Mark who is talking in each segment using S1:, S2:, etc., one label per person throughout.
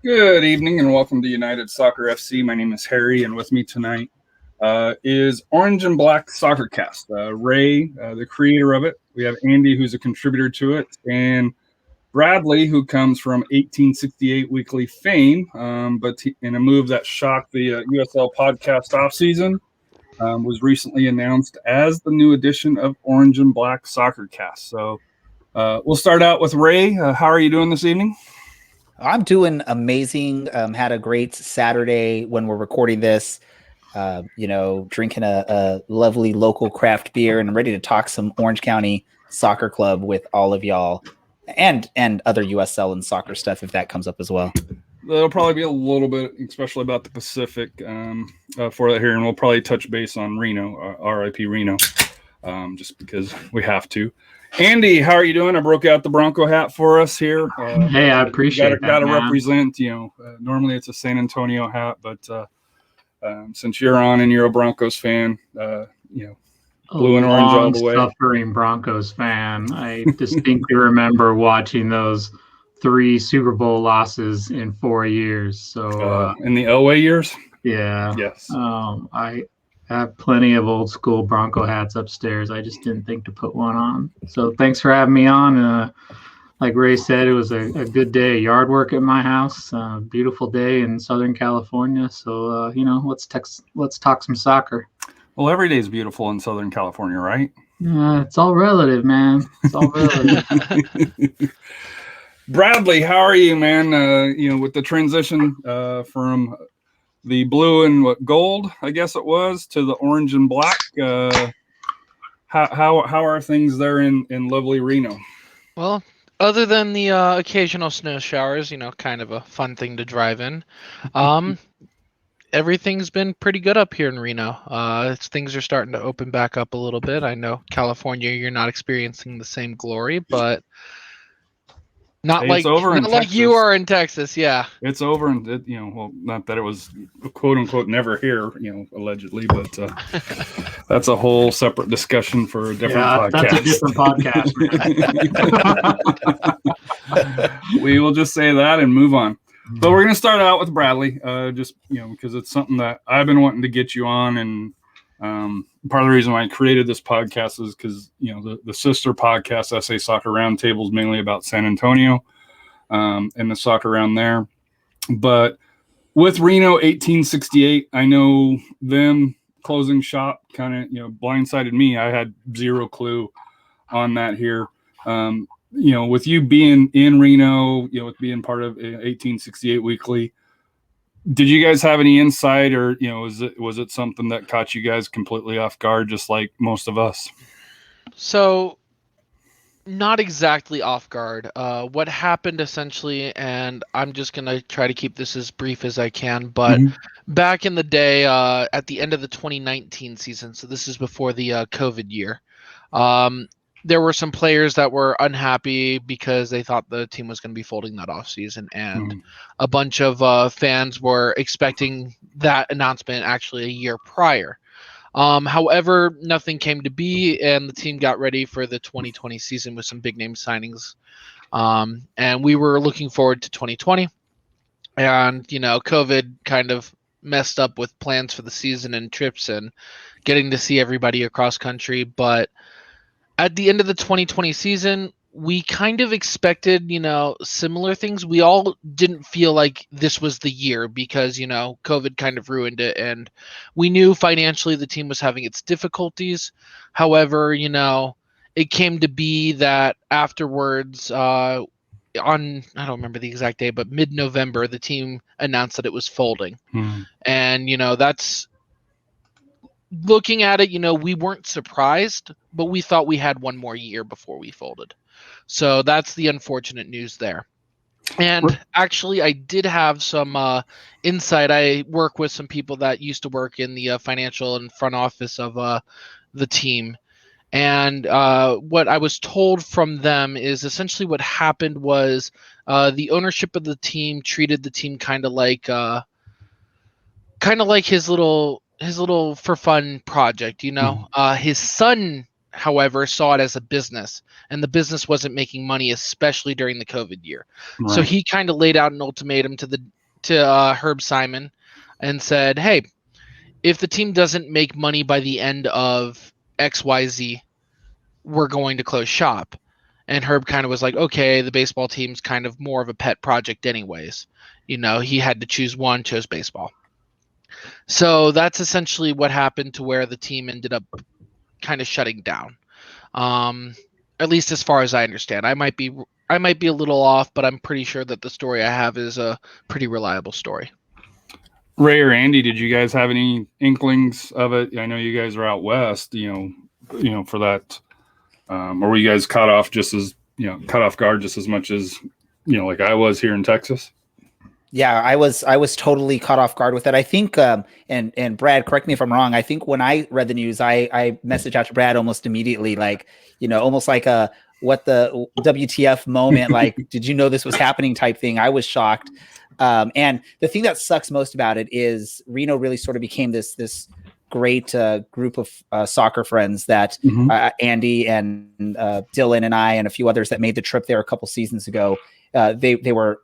S1: Good evening and welcome to United Soccer FC. My name is Harry, and with me tonight is Orange and Black SoccerCast. Ray, the creator of it. We have Andy, who's a contributor to it, and Bradley, who comes from 1868 Weekly fame, but in a move that shocked the USL podcast offseason, was recently announced as the new edition of Orange and Black SoccerCast. So we'll start out with Ray. How are you doing this evening?
S2: I'm doing amazing. Had a great Saturday when we're recording this. Drinking a lovely local craft beer, and I'm ready to talk some Orange County Soccer Club with all of y'all, and other USL and soccer stuff if that comes up as well.
S1: There'll probably be a little bit, especially about the Pacific, for that here, and we'll probably touch base on Reno, RIP Reno, just because we have to. Andy, how are you doing? I broke out the Bronco hat for us here.
S3: Hey, I appreciate that.
S1: Got to represent. Normally it's a San Antonio hat, but since you're on and you're a Broncos fan, blue and orange all the way.
S3: Suffering Broncos fan. I distinctly remember watching those 3 Super Bowl losses in 4 years. So
S1: in the Elway years.
S3: Yeah.
S1: Yes.
S3: I have plenty of old school Bronco hats upstairs. I just didn't think to put one on. So thanks for having me on. Like Ray said, it was a good day of yard work at my house. Beautiful day in Southern California. So let's talk some soccer.
S1: Well, every day is beautiful in Southern California, right?
S3: It's all relative, man. It's all relative.
S1: Bradley, how are you, man? With the transition from the blue and gold, I guess it was, to the orange and black. How are things there in lovely Reno?
S4: Well, other than the occasional snow showers, kind of a fun thing to drive in. Everything's been pretty good up here in Reno. Things are starting to open back up a little bit. I know California, you're not experiencing the same glory, but not like you are in Texas. Yeah,
S1: it's over, and not that it was quote unquote never here, allegedly, but that's a whole separate discussion for a different podcast.
S3: That's a different
S1: podcast. We will just say that and move on. But we're going to start out with Bradley, just because it's something that I've been wanting to get you on, and part of the reason why I created this podcast is because the sister podcast, SA Soccer Roundtable, is mainly about San Antonio and the soccer around there. But with Reno 1868, I know them closing shop kind of blindsided me. I had zero clue on that here. With you being in Reno, with being part of 1868 Weekly, did you guys have any insight, or was it something that caught you guys completely off guard, just like most of us?
S4: So, not exactly off guard. What happened essentially, and I'm just gonna try to keep this as brief as I can, but back in the day, at the end of the 2019 season, so this is before the COVID year, there were some players that were unhappy because they thought the team was going to be folding that offseason, and a bunch of fans were expecting that announcement actually a year prior. However, nothing came to be, and the team got ready for the 2020 season with some big name signings. And we were looking forward to 2020, and COVID kind of messed up with plans for the season and trips and getting to see everybody across country. But at the end of the 2020 season, we kind of expected, similar things. We all didn't feel like this was the year because, COVID kind of ruined it. And we knew financially the team was having its difficulties. However, it came to be that afterwards, I don't remember the exact day, but mid-November, the team announced that it was folding. And, that's... Looking at it, we weren't surprised, but we thought we had one more year before we folded. So that's the unfortunate news there. And actually, I did have some insight. I work with some people that used to work in the financial and front office of the team. And what I was told from them is essentially what happened was the ownership of the team treated the team kind of like his little for fun project, his son however, saw it as a business, and the business wasn't making money, especially during the COVID year.
S1: Right.
S4: So he kind of laid out an ultimatum to Herb Simon and said, hey, if the team doesn't make money by the end of XYZ, we're going to close shop. And Herb kind of was like, okay, the baseball team's kind of more of a pet project anyways. He had to choose one, chose baseball. So that's essentially what happened, to where the team ended up kind of shutting down. At least as far as I understand. I might be a little off, but I'm pretty sure that the story I have is a pretty reliable story.
S1: Ray or Andy, did you guys have any inklings of it? I know you guys are out west, for that. Or were you guys caught off guard just as much as, like I was here in Texas?
S2: Yeah, I was totally caught off guard with it. I think, and Brad, correct me if I'm wrong. I think when I read the news, I messaged out to Brad almost immediately, like, almost like a what the WTF moment, like, did you know this was happening type thing. I was shocked. And the thing that sucks most about it is Reno really sort of became this great group of soccer friends that Andy and Dylan and I and a few others that made the trip there a couple seasons ago. They were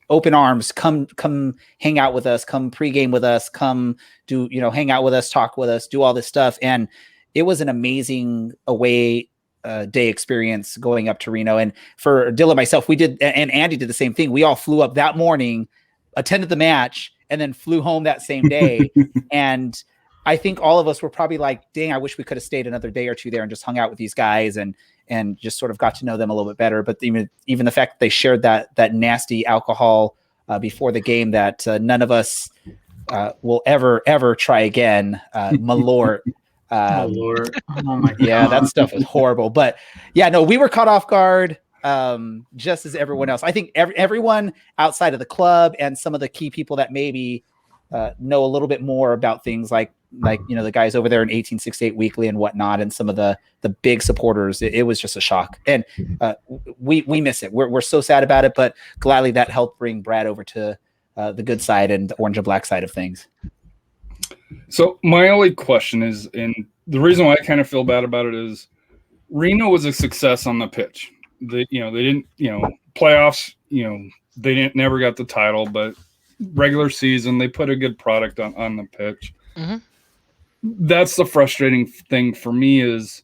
S2: open arms, come hang out with us, come pregame with us, come do, hang out with us, talk with us, do all this stuff. And it was an amazing away day experience going up to Reno. And for Dylan and myself, we did, and Andy did the same thing. We all flew up that morning, attended the match, and then flew home that same day. And I think all of us were probably like, dang, I wish we could have stayed another day or two there and just hung out with these guys and just sort of got to know them a little bit better. But even the fact that they shared that nasty alcohol before the game that none of us will ever try again, Malort.
S3: Malort. Oh my God.
S2: Yeah, that stuff was horrible. But yeah, no, we were caught off guard just as everyone else. I think everyone outside of the club and some of the key people that maybe know a little bit more about things like the guys over there in 1868 Weekly and whatnot, and some of the big supporters. It was just a shock, and we miss it. We're so sad about it, but gladly that helped bring Brad over to the good side and the orange and black side of things.
S1: So my only question is, and the reason why I kind of feel bad about it is, Reno was a success on the pitch. They didn't, playoffs, they never got the title, but regular season, they put a good product on the pitch.
S4: Mm-hmm.
S1: That's the frustrating thing for me is,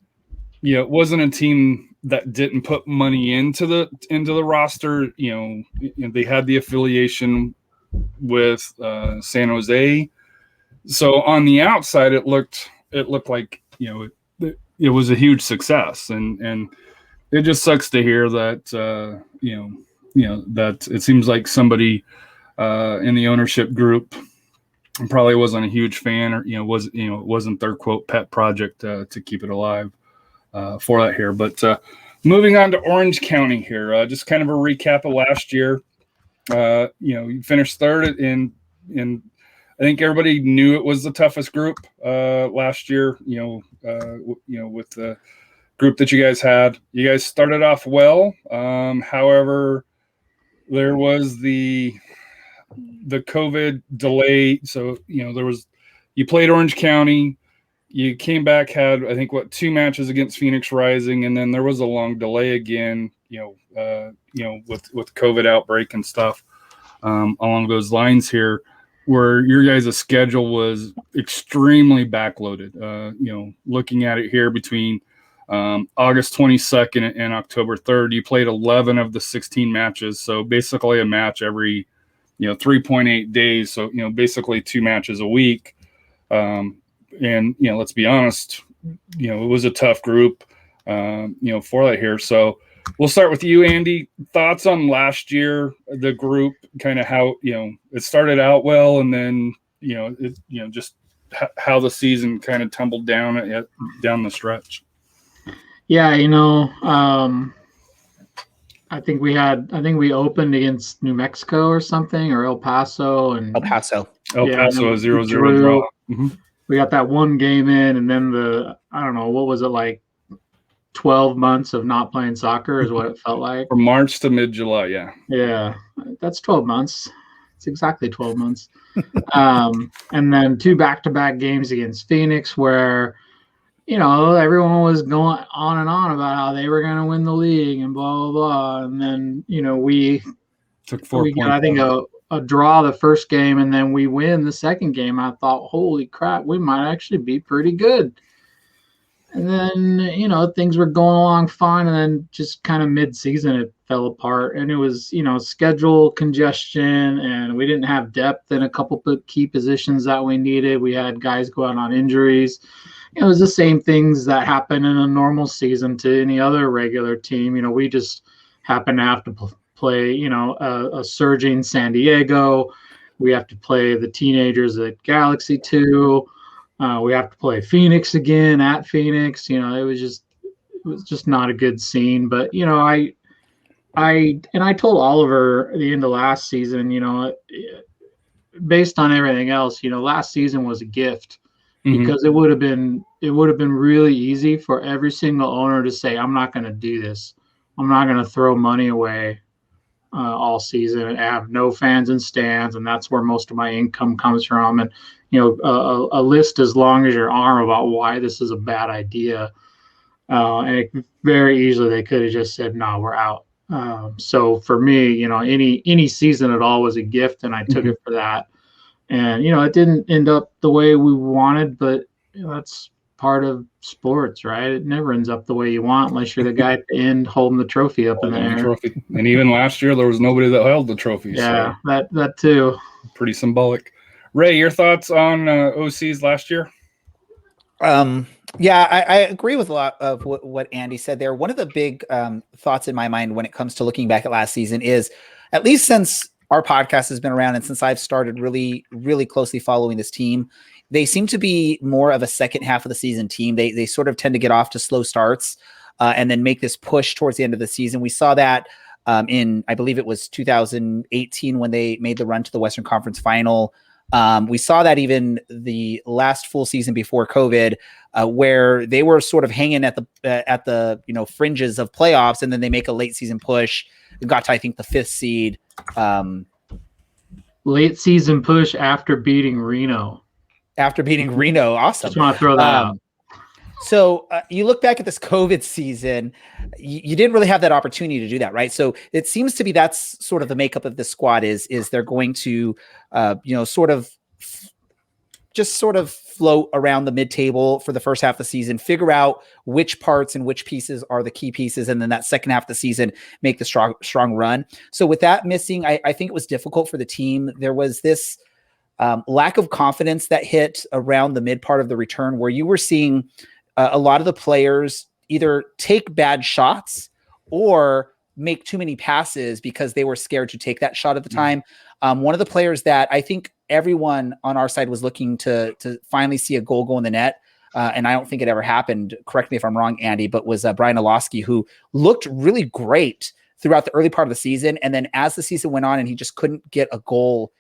S1: it wasn't a team that didn't put money into the roster. They had the affiliation with San Jose. So on the outside, it looked like, it was a huge success, and it just sucks to hear that, that it seems like somebody in the ownership group probably wasn't a huge fan, or it wasn't their quote pet project to keep it alive for that here. But moving on to Orange County here, just kind of a recap of last year. You finished third in I think everybody knew it was the toughest group last year. With the group that you guys had. You guys started off well. However, there was the COVID delay. So, you played Orange County, you came back, had, I think, 2 matches against Phoenix Rising. And then there was a long delay again, with COVID outbreak and stuff along those lines here, where your guys' schedule was extremely backloaded. Looking at it here between August 22nd and October 3rd, you played 11 of the 16 matches. So basically a match every, 3.8 days. So, basically 2 matches a week. And, let's be honest, it was a tough group, for that here. So we'll start with you, Andy. Thoughts on last year, the group, kind of how, it started out well, and then, just how the season kind of tumbled down down the stretch.
S3: Yeah, I think we opened against New Mexico or something, or El Paso.
S2: El Paso
S1: 0-0 draw. Mm-hmm.
S3: We got that one game in, and then I don't know, what was it, like 12 months of not playing soccer is what it felt like.
S1: From March to mid-July, yeah.
S3: Yeah, that's 12 months. It's exactly 12 months. And then 2 back-to-back games against Phoenix where, everyone was going on and on about how they were going to win the league and blah, blah, blah. And then, we
S1: took 4 points.
S3: I think a draw the first game, and then we win the second game. I thought, holy crap, we might actually be pretty good. And then, things were going along fine. And then just kind of mid-season, it fell apart. And it was, schedule congestion, and we didn't have depth in a couple of key positions that we needed. We had guys go out on injuries. It was the same things that happen in a normal season to any other regular team. We just happen to have to play, a surging San Diego. We have to play the teenagers at Galaxy 2. We have to play Phoenix again at Phoenix. It was just not a good scene. But I told Oliver at the end of last season, based on everything else, last season was a gift, because it would have been really easy for every single owner to say, I'm not going to do this. I'm not going to throw money away all season and have no fans and stands, and that's where most of my income comes from. And a list as long as your arm about why this is a bad idea. And very easily they could have just said, no, we're out. So for me, any season at all was a gift, and I took it for that. And it didn't end up the way we wanted, but that's part of sports, right? It never ends up the way you want unless you're the guy at the end holding the trophy up in the air.
S1: And even last year, there was nobody that held the trophy.
S3: Yeah,
S1: so
S3: that too.
S1: Pretty symbolic. Ray, your thoughts on OCs last year?
S2: Yeah, I agree with a lot of what Andy said there. One of the big thoughts in my mind when it comes to looking back at last season is, at least since our podcast has been around and since I've started really, really closely following this team, they seem to be more of a second half of the season team. They sort of tend to get off to slow starts and then make this push towards the end of the season. We saw that in, I believe it was 2018 when they made the run to the Western Conference Final. We saw that even the last full season before COVID, where they were sort of hanging at the fringes of playoffs, and then they make a late season push and got to, I think, the 5th seed.
S3: Late season push after beating Reno.
S2: Awesome.
S3: Just want to throw that out.
S2: So you look back at this COVID season, you didn't really have that opportunity to do that, right? So it seems to be that's sort of the makeup of this squad is they're going to, sort of float around the mid-table for the first half of the season, figure out which parts and which pieces are the key pieces, and then that second half of the season make the strong run. So with that missing, I think it was difficult for the team. There was this lack of confidence that hit around the mid part of the return, where you were seeing a lot of the players either take bad shots or make too many passes because they were scared to take that shot at the time. One of the players that I think everyone on our side was looking to finally see a goal go in the net, and I don't think it ever happened, correct me if I'm wrong, Andy, but was Brian Olowski, who looked really great throughout the early part of the season. And then as the season went on and he just couldn't get a goal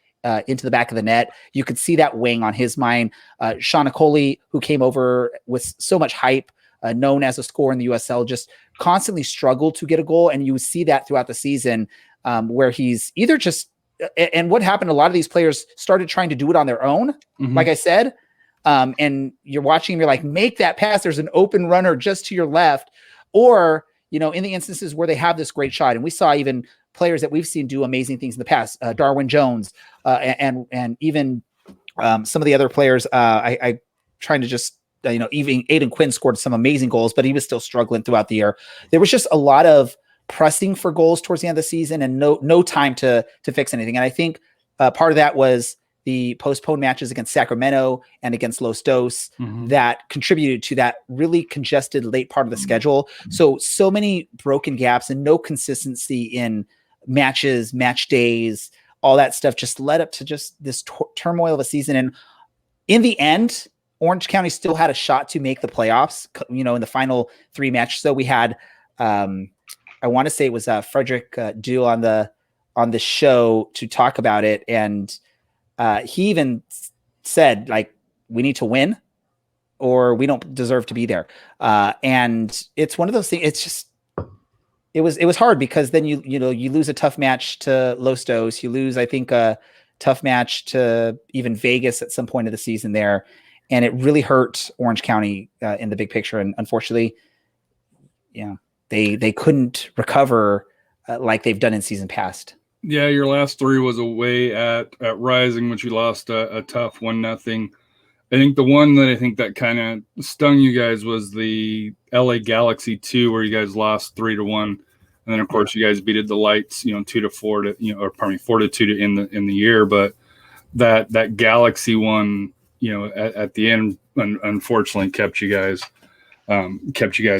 S2: into the back of the net, you could see that weighing on his mind. Sean Coley, who came over with so much hype, known as a scorer in the USL, just constantly struggled to get a goal. And you see that throughout the season, where he's either just, and what happened, a lot of these players started trying to do it on their own, like I said, and you're watching him, you're like, make that pass, there's an open runner just to your left. Or, in the instances where they have this great shot, and we saw even players that we've seen do amazing things in the past, Darwin Jones, and even some of the other players. I trying to just, even Aiden Quinn scored some amazing goals, but he was still struggling throughout the year. There was just a lot of pressing for goals towards the end of the season and no time to fix anything. And I think part of that was the postponed matches against Sacramento and against Los Dos that contributed to that really congested late part of the schedule. So many broken gaps and no consistency in matches, match days, all that stuff just led up to just this turmoil of a season. And in the end, Orange County still had a shot to make the playoffs, in the final 3 matches. So we had, I want to say it was Frederick Dew on the show to talk about it. And he even said, like, we need to win or we don't deserve to be there. And it's one of those things. It's just, it was hard because then you lose a tough match to Los Dos. You lose, I think, a tough match to even Vegas at some point of the season there. and it really hurt Orange County in the big picture. And unfortunately, they couldn't recover like they've done in season past.
S1: Yeah, your last 3 was away at Rising, which you lost a tough 1-0. I think the one that kind of stung you guys was the LA Galaxy 2, where you guys lost 3-1, and then of course you guys beat the Lights, 2-4 to, or pardon me, 4-2 to end the year. But that Galaxy one, at the end, unfortunately kept you guys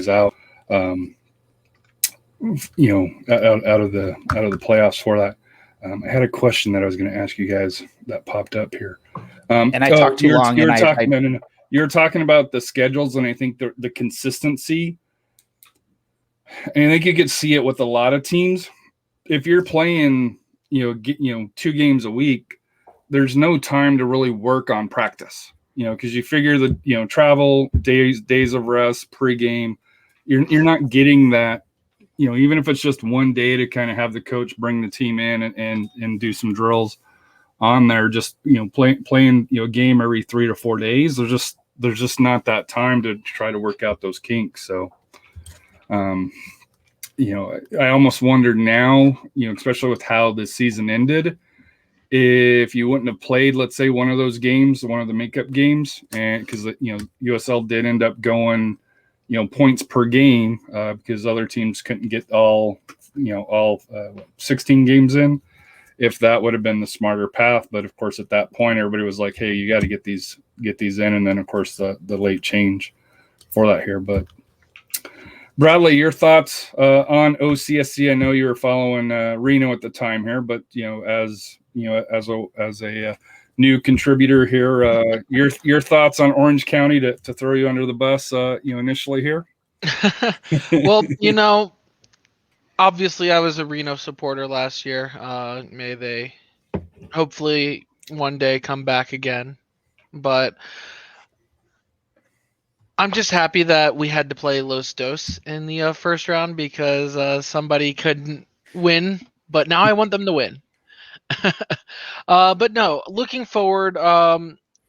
S1: out. Out of the playoffs for that. I had a question that I was going to ask you guys that popped up here.
S2: And I talked too long.
S1: No. You're talking about the schedules, and I think the consistency. And I think you could see it with a lot of teams. If you're playing, 2 games a week, there's no time to really work on practice. Because you figure that travel days of rest, pregame, you're not getting that. Even if it's just one day to kind of have the coach bring the team in and do some drills on there, just playing a game every 3 to 4 days. There's just not that time to try to work out those kinks. So, I almost wonder now, especially with how the season ended, if you wouldn't have played, let's say, one of those games, one of the makeup games, and because USL did end up going, points per game because other teams couldn't get all 16 games in. If that would have been the smarter path, but of course at that point everybody was like, "Hey, you got to get these in," and then of course the late change for that here. But Bradley, your thoughts on OCSC? I know you were following Reno at the time here, but as a new contributor here, your thoughts on Orange County to throw you under the bus, initially here?
S4: Well, obviously I was a Reno supporter last year. May they hopefully one day come back again. But I'm just happy that we had to play Los Dos in the first round because somebody couldn't win, but now I want them to win. But no, looking forward,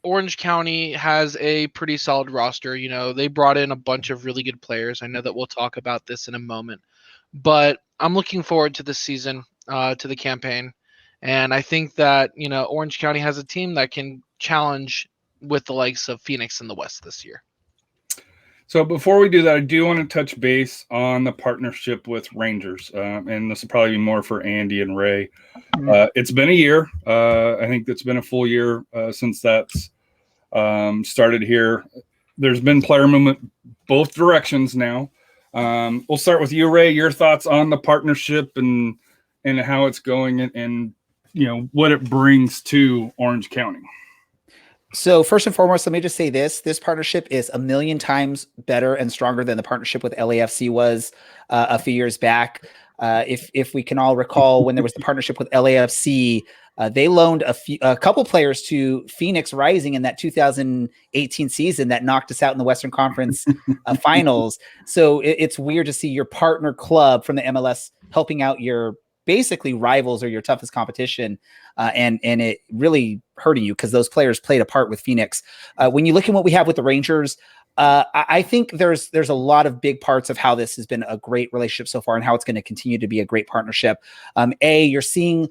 S4: Orange County has a pretty solid roster. They brought in a bunch of really good players. I know that we'll talk about this in a moment, but I'm looking forward to this season, to the campaign. And I think that, Orange County has a team that can challenge with the likes of Phoenix in the West this year.
S1: So before we do that, I do want to touch base on the partnership with Rangers. And this will probably be more for Andy and Ray. It's been a year. I think it's been a full year since that's started here. There's been player movement both directions now. We'll start with you, Ray. Your thoughts on the partnership and how it's going and what it brings to Orange County.
S2: So first and foremost, let me just say this partnership is 1,000,000 times better and stronger than the partnership with LAFC was a few years back. If we can all recall when there was the partnership with LAFC, they loaned a couple players to Phoenix Rising in that 2018 season that knocked us out in the Western Conference finals. So it's weird to see your partner club from the MLS helping out your basically rivals or your toughest competition, and it really hurting you because those players played a part with Phoenix. When you look at what we have with the Rangers, I think there's a lot of big parts of how this has been a great relationship so far and how it's going to continue to be a great partnership. You're seeing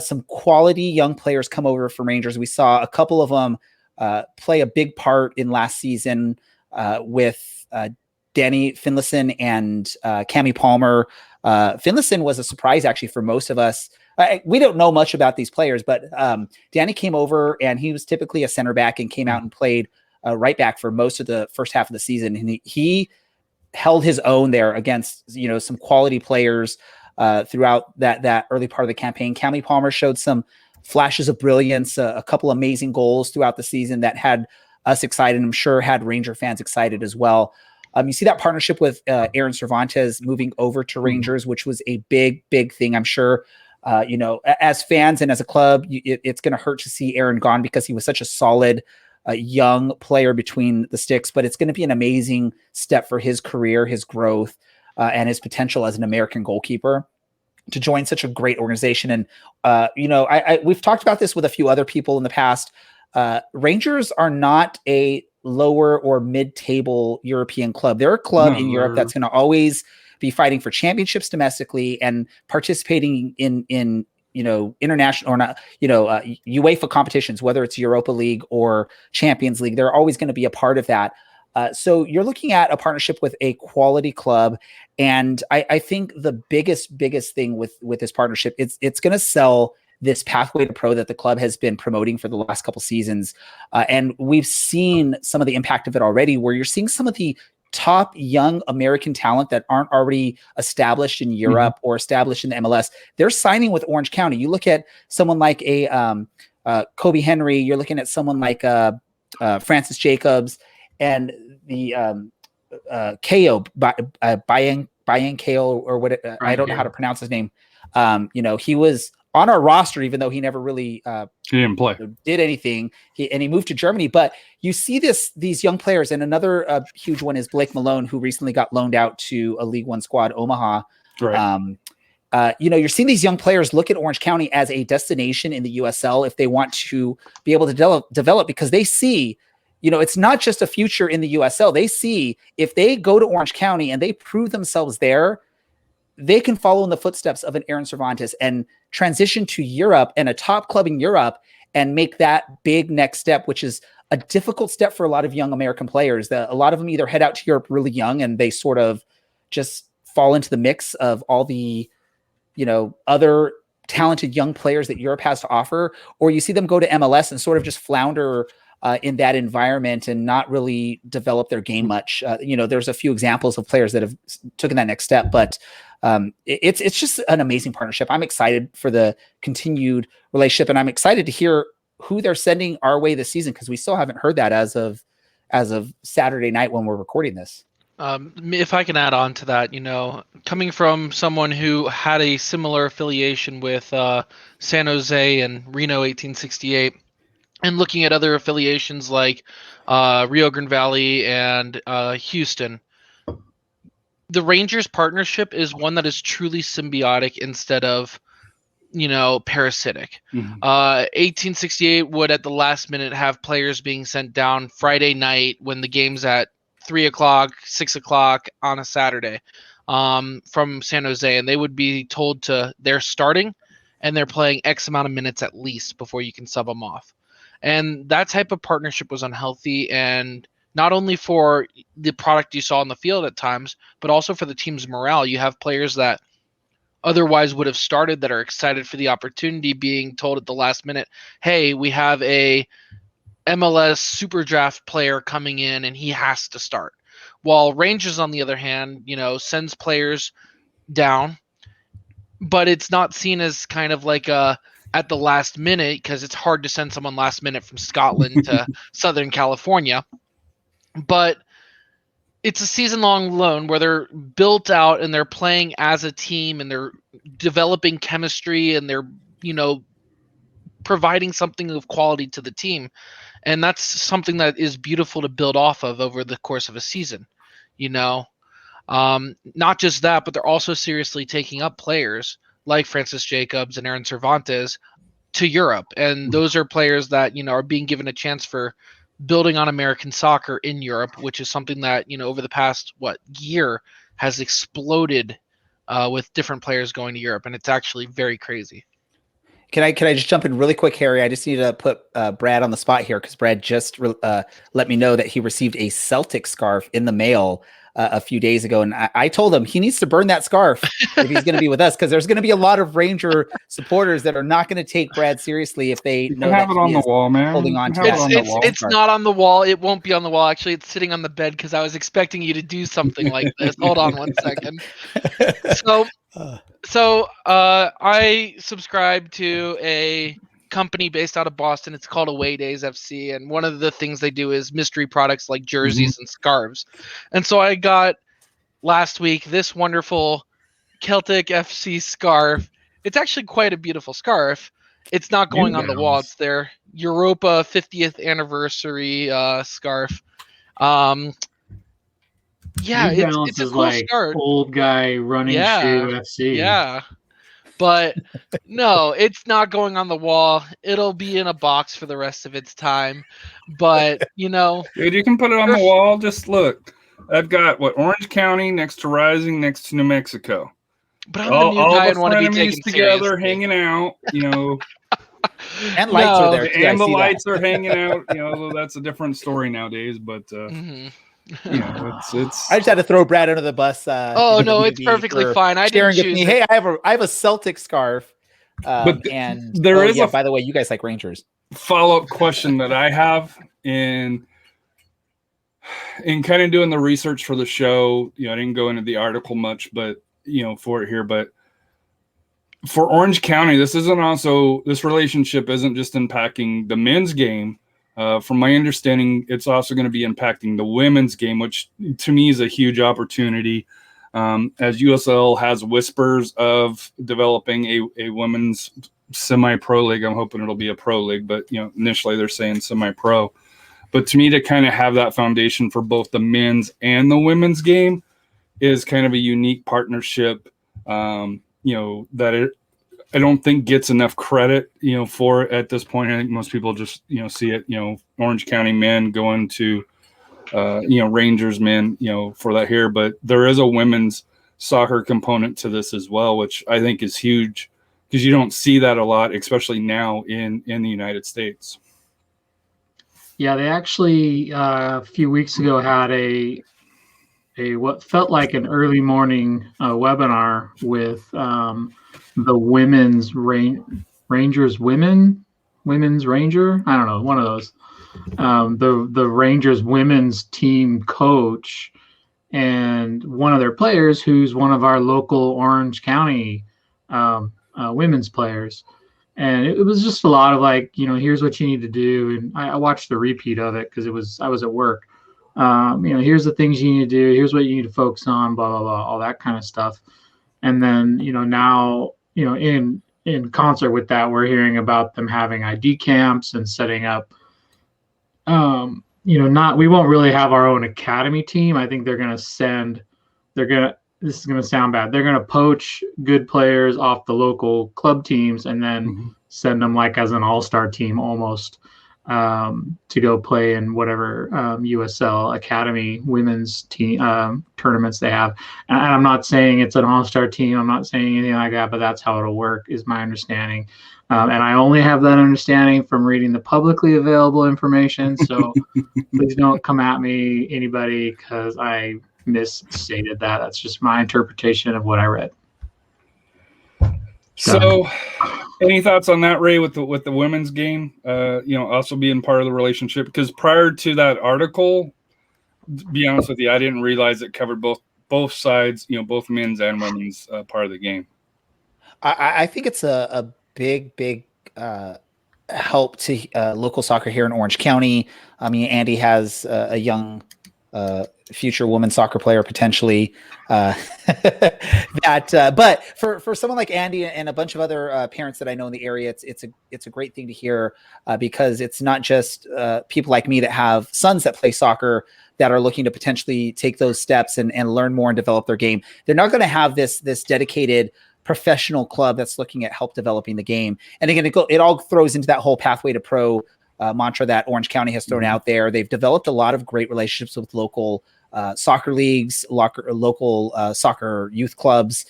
S2: some quality young players come over from Rangers. We saw a couple of them play a big part in last season with Danny Finlayson and Cami Palmer. Finlayson was a surprise actually for most of us. We don't know much about these players, but Danny came over and he was typically a center back and came out and played right back for most of the first half of the season. And he held his own there against, some quality players throughout that early part of the campaign. Cami Palmer showed some flashes of brilliance, a couple amazing goals throughout the season that had us excited. And I'm sure had Ranger fans excited as well. You see that partnership with Aaron Cervantes moving over to Rangers, which was a big, big thing. I'm sure, as fans and as a club, it's going to hurt to see Aaron gone because he was such a solid young player between the sticks, but it's going to be an amazing step for his career, his growth, and his potential as an American goalkeeper to join such a great organization. And, we've talked about this with a few other people in the past. Rangers are not a lower or mid-table European club. They're a club in Europe that's going to always be fighting for championships domestically and participating in international or not, UEFA competitions, whether it's Europa League or Champions League. They're always going to be a part of that. So you're looking at a partnership with a quality club. And I think the biggest thing with this partnership, it's going to sell this pathway to pro that the club has been promoting for the last couple seasons. And we've seen some of the impact of it already, where you're seeing some of the top young American talent that aren't already established in Europe or established in the MLS. They're signing with Orange County. You look at someone like Kobe Henry, you're looking at someone like Francis Jacobs, and the Ko Bayan Ko, or what I don't know how to pronounce his name. He was on our roster, even though he never really
S1: he didn't play,
S2: did anything. He moved to Germany. But you see these young players, and another huge one is Blake Malone, who recently got loaned out to a League One squad, Omaha.
S1: Right.
S2: You're seeing these young players look at Orange County as a destination in the USL if they want to be able to develop, because they see, it's not just a future in the USL. They see if they go to Orange County and they prove themselves there, they can follow in the footsteps of an Aaron Cervantes and transition to Europe and a top club in Europe and make that big next step, which is a difficult step for a lot of young American players. A lot of them either head out to Europe really young and they sort of just fall into the mix of all the, other talented young players that Europe has to offer, or you see them go to MLS and sort of just flounder in that environment and not really develop their game much. There's a few examples of players that have taken that next step, but it's just an amazing partnership. I'm excited for the continued relationship, and I'm excited to hear who they're sending our way this season, because we still haven't heard that as of Saturday night when we're recording this.
S4: If I can add on to that, coming from someone who had a similar affiliation with San Jose and Reno 1868, and looking at other affiliations like Rio Grande Valley and Houston, the Rangers partnership is one that is truly symbiotic instead of, parasitic. 1868 would at the last minute have players being sent down Friday night when the game's at 3:00, 6:00 on a Saturday from San Jose, and they would be told they're starting and they're playing X amount of minutes at least before you can sub them off. And that type of partnership was unhealthy, and not only for the product you saw on the field at times, but also for the team's morale. You have players that otherwise would have started that are excited for the opportunity, being told at the last minute, hey, we have a MLS super draft player coming in and he has to start. While Rangers, on the other hand, sends players down, but it's not seen as kind of like at the last minute, because it's hard to send someone last minute from Scotland to Southern California. But it's a season-long loan where they're built out and they're playing as a team and they're developing chemistry and they're, providing something of quality to the team. And that's something that is beautiful to build off of over the course of a season. Not just that, but they're also seriously taking up players like Francis Jacobs and Aaron Cervantes to Europe. And those are players that, are being given a chance for building on American soccer in Europe, which is something that, over the past, year has exploded with different players going to Europe. And it's actually very crazy.
S2: Can I just jump in really quick, Harry? I just need to put Brad on the spot here, because Brad just let me know that he received a Celtic scarf in the mail a few days ago. And I told him he needs to burn that scarf if he's going to be with us, because there's going to be a lot of Ranger supporters that are not going to take Brad seriously if they know
S1: have it on the wall, man.
S2: Holding on to
S4: it's not on the wall. It won't be on the wall. Actually, it's sitting on the bed because I was expecting you to do something like this. Hold on one second. So I subscribe to a company based out of Boston. It's called Away Days FC, and one of the things they do is mystery products like jerseys and scarves. And so I got last week this wonderful Celtic FC scarf. It's actually quite a beautiful scarf. It's not going on the wall. It's their Europa 50th anniversary scarf. Yeah, it's a cool
S3: like
S4: scarf.
S3: Old guy running shoe FC.
S4: Yeah. But no, it's not going on the wall. It'll be in a box for the rest of its time. But,
S1: Dude, you can put it on the wall. Just look. I've got Orange County next to Rising, next to New Mexico.
S4: but I'm the new guy and want to be taken
S1: together,
S4: seriously.
S1: Hanging out,
S2: And lights are there.
S1: And the lights are hanging out. That's a different story nowadays. But it's.
S2: I just had to throw Brad under the bus.
S4: Oh no, it's perfectly fine. I didn't choose
S2: me. Hey, I have a Celtic scarf. And
S1: there is
S2: by the way, you guys like Rangers.
S1: Follow-up question that I have in kind of doing the research for the show. I didn't go into the article much, but for it here, but for Orange County, this relationship isn't just impacting the men's game. From my understanding, it's also going to be impacting the women's game, which to me is a huge opportunity. As USL has whispers of developing a women's semi-pro league. I'm hoping it'll be a pro league, but initially they're saying semi-pro. But to me, to kind of have that foundation for both the men's and the women's game is kind of a unique partnership. That I don't think gets enough credit, for it at this point. I think most people just see it, Orange County men going to Rangers men, for that here. But there is a women's soccer component to this as well, which I think is huge because you don't see that a lot, especially now in the United States.
S3: Yeah, they actually a few weeks ago had a what felt like an early morning webinar with the women's Rangers women's Ranger. I don't know, one of those. The Rangers women's team coach and one of their players who's one of our local Orange County women's players. And it was just a lot of like, here's what you need to do. And I watched the repeat of it because I was at work. Here's the things you need to do. Here's what you need to focus on, blah, blah, blah, all that kind of stuff. And then, now, in concert with that, we're hearing about them having ID camps and setting up, we won't really have our own academy team. I think this is going to sound bad. They're going to poach good players off the local club teams and then send them like as an all-star team almost to go play in whatever USL Academy women's team tournaments they have. And I'm not saying it's an all-star team. I'm not saying anything like that, but that's how it'll work is my understanding. And I only have that understanding from reading the publicly available information. So please don't come at me, anybody, because I misstated that. That's just my interpretation of what I read.
S1: So any thoughts on that, Ray, with the women's game, also being part of the relationship? Because prior to that article, to be honest with you, I didn't realize it covered both sides, both men's and women's part of the game.
S2: I think it's a big help to local soccer here in Orange County. I mean, Andy has a young future women's soccer player potentially but for someone like Andy and a bunch of other parents that I know in the area, it's a great thing to hear because it's not just people like me that have sons that play soccer that are looking to potentially take those steps and learn more and develop their game. They're not going to have this dedicated professional club that's looking at help developing the game. And again, it all throws into that whole pathway to pro mantra that Orange County has thrown out there. They've developed a lot of great relationships with local soccer leagues, local soccer youth clubs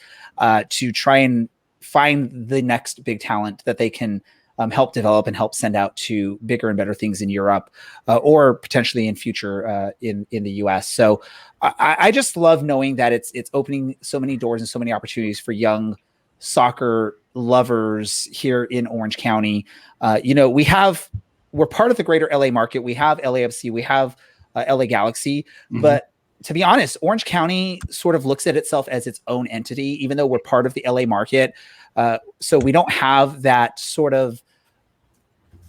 S2: to try and find the next big talent that they can help develop and help send out to bigger and better things in Europe or potentially in future in the US. So I just love knowing that it's opening so many doors and so many opportunities for young soccer lovers here in Orange County. We're part of the greater LA market. We have LAFC, we have LA Galaxy, but to be honest, Orange County sort of looks at itself as its own entity, even though we're part of the LA market. So we don't have that sort of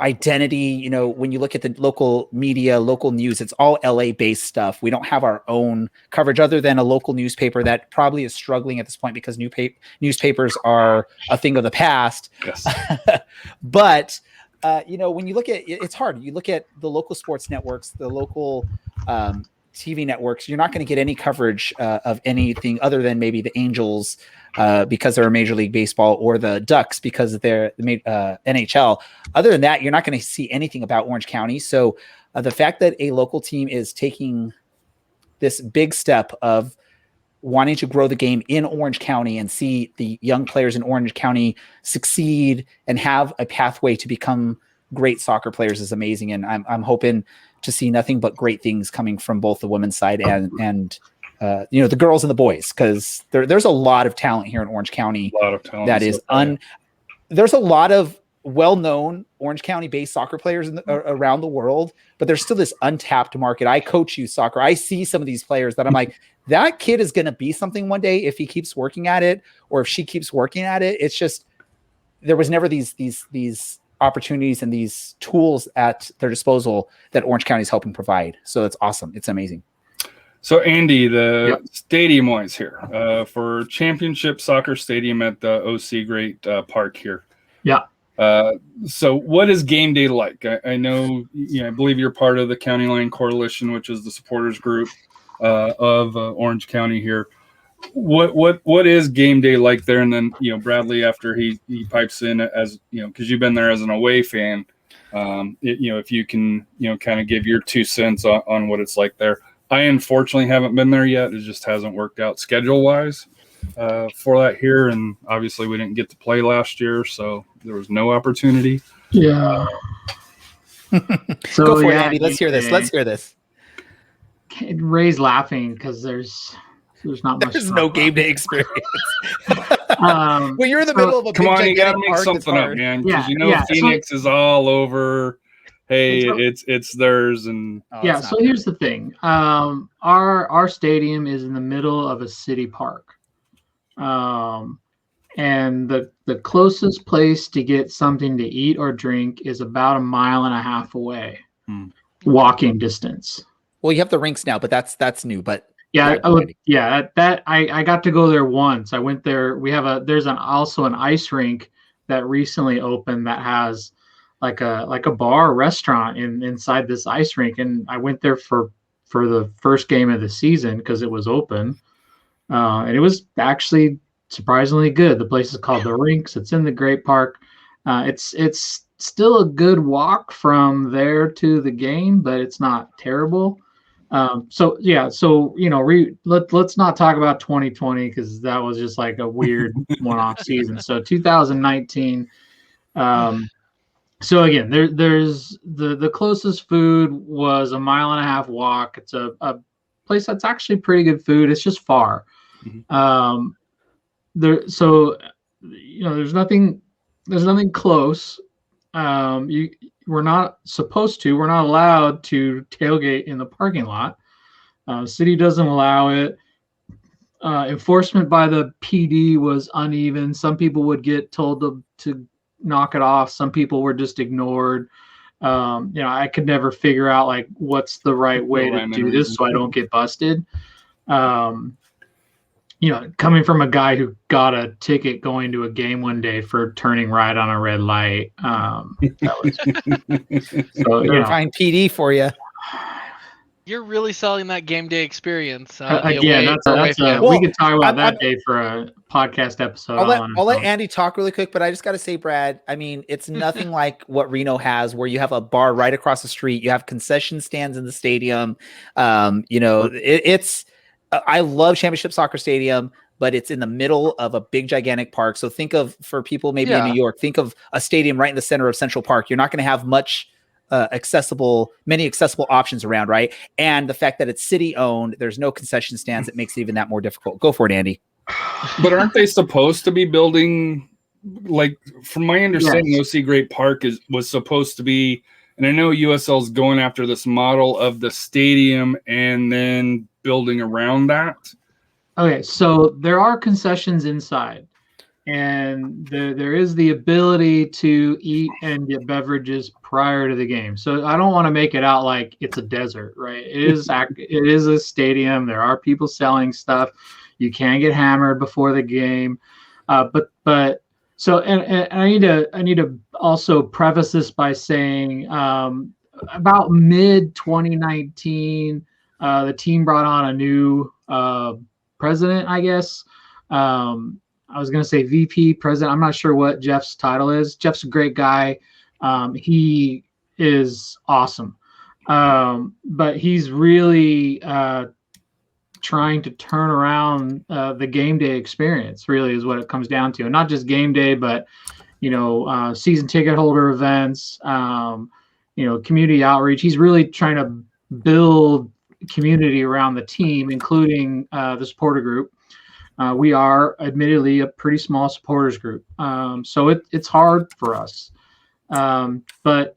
S2: identity. When you look at the local media, local news, it's all LA based stuff. We don't have our own coverage other than a local newspaper that probably is struggling at this point because newspapers are a thing of the past.
S1: Yes.
S2: But when you look at it's hard. You look at the local sports networks, the local TV networks, you're not going to get any coverage of anything other than maybe the Angels because they're Major League Baseball, or the Ducks because they're the NHL. Other than that, you're not going to see anything about Orange County. So the fact that a local team is taking this big step of wanting to grow the game in Orange County and see the young players in Orange County succeed and have a pathway to become great soccer players is amazing. And I'm hoping to see nothing but great things coming from both the women's side and the girls and the boys, because there's a lot of talent here in Orange County.
S1: A lot of talent.
S2: That is there's a lot of well-known Orange County-based soccer players around the world, but there's still this untapped market. I coach youth soccer. I see some of these players that I'm like, that kid is going to be something one day if he keeps working at it, or if she keeps working at it. It's just there was never these opportunities and these tools at their disposal that Orange County is helping provide. So it's awesome. It's amazing.
S1: So Andy, the stadium wise here for Championship Soccer Stadium at the OC Great Park here.
S3: Yeah.
S1: So what is game day like? I know, I believe you're part of the County Line Coalition, which is the supporters group of Orange County here. What is game day like there? And then, Bradley, after he pipes in as, because you've been there as an away fan, if you can, kind of give your 2 cents on what it's like there. I unfortunately haven't been there yet. It just hasn't worked out schedule wise for that here. And obviously we didn't get to play last year, so there was no opportunity.
S3: Yeah.
S2: So go for it, Andy. Let's hear this. Let's hear this.
S3: Ray's laughing because there's not much.
S2: There's no game day experience. Well, you're in the middle of a
S1: come
S2: big
S1: on, you gotta make
S2: park
S1: something up, man. Because Phoenix is all over. Hey, it's theirs, and
S3: so here's the thing. Our stadium is in the middle of a city park, and the closest place to get something to eat or drink is about 1.5 miles away, walking distance.
S2: Well, you have the rinks now, but that's new. But
S3: I got to go there once. I went there. There's also an ice rink that recently opened that has like a bar restaurant inside this ice rink, and I went there for the first game of the season because it was open, and it was actually surprisingly good. The place is called The Rinks. It's in the Great Park. It's still a good walk from there to the game, but it's not terrible. Let's not talk about 2020 because that was just like a weird one-off season. So 2019. So again, there's the closest food was 1.5 mile walk. It's a place that's actually pretty good food. It's just far. Mm-hmm. There's nothing close. We're not allowed to tailgate in the parking lot. City doesn't allow it. Enforcement by the PD was uneven. Some people would get told to knock it off. Some people were just ignored. I could never figure out like what's the right way to do this so I don't get busted. Coming from a guy who got a ticket going to a game one day for turning right on a red light,
S2: find PD for you.
S4: You're really selling that game day experience.
S3: We could talk about that day for a podcast episode.
S2: I'll let Andy talk really quick, but I just got to say, Brad, I mean, it's nothing like what Reno has, where you have a bar right across the street. You have concession stands in the stadium. I love Championship Soccer Stadium, but it's in the middle of a big, gigantic park. So think of, for people maybe in New York, think of a stadium right in the center of Central Park. You're not going to have many accessible options around, right? And the fact that it's city owned, there's no concession stands. It makes it even that more difficult. Go for it, Andy.
S1: But aren't they supposed to be building, like, from my understanding, OC Great Park was supposed to be, and I know USL is going after this model of the stadium and then building around that.
S3: Okay, so there are concessions inside, and there is the ability to eat and get beverages prior to the game. So I don't want to make it out like it's a desert, right? It is a stadium. There are people selling stuff. You can get hammered before the game, but I need to also preface this by saying about mid 2019. the team brought on a new president, I guess. I was going to say VP president. I'm not sure what Jeff's title is. Jeff's a great guy. He is awesome. But he's really trying to turn around the game day experience, really is what it comes down to. And not just game day, but, season ticket holder events, community outreach. He's really trying to build community around the team, including the supporter group. We are admittedly a pretty small supporters group. So it's hard for us. But,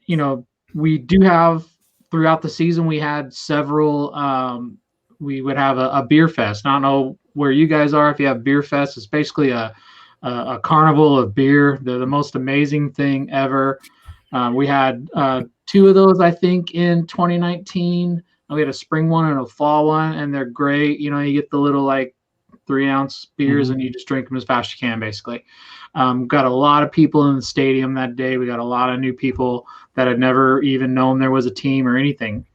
S3: we do have throughout the season, we had several, we would have a beer fest. I don't know where you guys are. If you have beer fest, it's basically a carnival of beer. They're the most amazing thing ever. We had 2 of those, I think, in 2019. We had a spring one and a fall one, and they're great. You get the little 3-ounce beers and you just drink them as fast as you can, basically. Got a lot of people in the stadium that day. We got a lot of new people that had never even known there was a team or anything.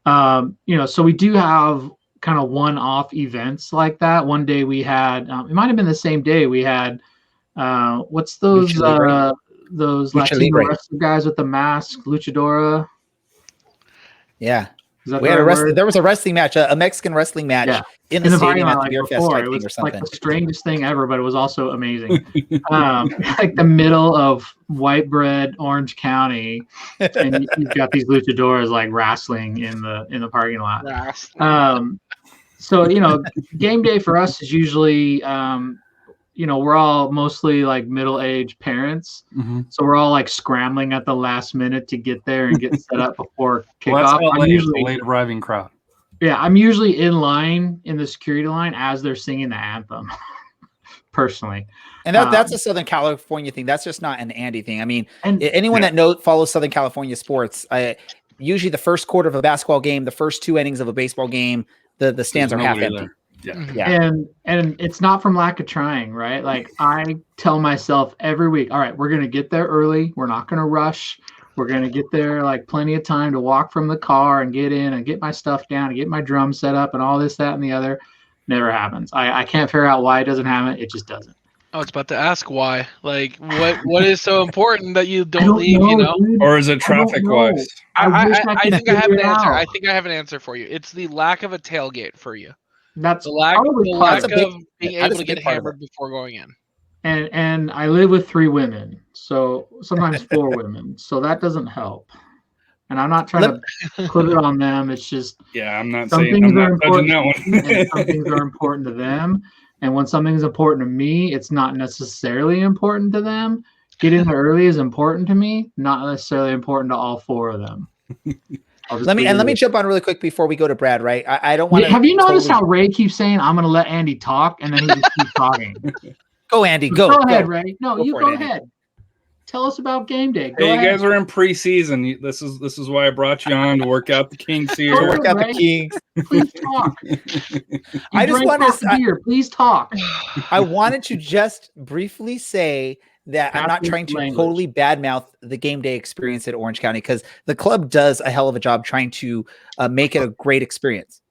S3: So we do have kind of one-off events like that. One day we had, it might've been the same day we had, what's those Latino wrestler guys with the mask, Luchadora?
S2: Yeah. There was a wrestling match, a Mexican wrestling match in the stadium at the Beer Fest, I think,
S3: it was
S2: or something.
S3: like the strangest thing ever, but it was also amazing. Like the middle of white bread, Orange County, and you've got these luchadoras wrestling in the parking lot. So game day for us is usually we're all mostly middle-aged parents. So we're all scrambling at the last minute to get there and get set up before kickoff.
S1: Well, that's usually a late arriving crowd.
S3: Yeah, I'm usually in line in the security line as they're singing the anthem, personally.
S2: And that's a Southern California thing. That's just not an Andy thing. I mean, anyone that follows Southern California sports, usually the first quarter of a basketball game, the first 2 innings of a baseball game, the stands are half empty.
S3: Yeah. And it's not from lack of trying, right? I tell myself every week, all right, we're going to get there early. We're not going to rush. We're going to get there plenty of time to walk from the car and get in and get my stuff down and get my drum set up and all this, that, and the other. Never happens. I can't figure out why it doesn't happen. It just doesn't.
S4: I was about to ask why. What is so important that you don't leave,
S3: Dude.
S1: Or is it traffic wise?
S4: I think I have an answer. I think I have an answer for you. It's the lack of a tailgate for you.
S3: That's
S4: the lack of being able to get hammered before going in.
S3: And I live with 3 women, so sometimes 4 women, so that doesn't help. And I'm not trying to put it on them. It's just
S1: I'm not
S3: some
S1: saying
S3: things
S1: I'm
S3: are
S1: not judging
S3: important,
S1: that one.
S3: and some things are important to them. And when something's important to me, it's not necessarily important to them. Getting there early is important to me, not necessarily important to all 4 of them.
S2: Let me jump on really quick before we go to Brad. Right, I don't want to.
S3: Have you noticed how Ray keeps saying, "I'm going to let Andy talk," and then he just keeps talking?
S2: Go, Andy. Go
S3: ahead, Ray. No, you go ahead. Tell us about game day.
S1: Hey, you guys are in preseason. This is why I brought you on to work out the kinks here.
S2: Work out the kinks.
S3: Please talk.
S2: I just want to.
S3: Please talk.
S2: I wanted to just briefly say that I'm not trying to totally badmouth the game day experience at Orange County, because the club does a hell of a job trying to make it a great experience.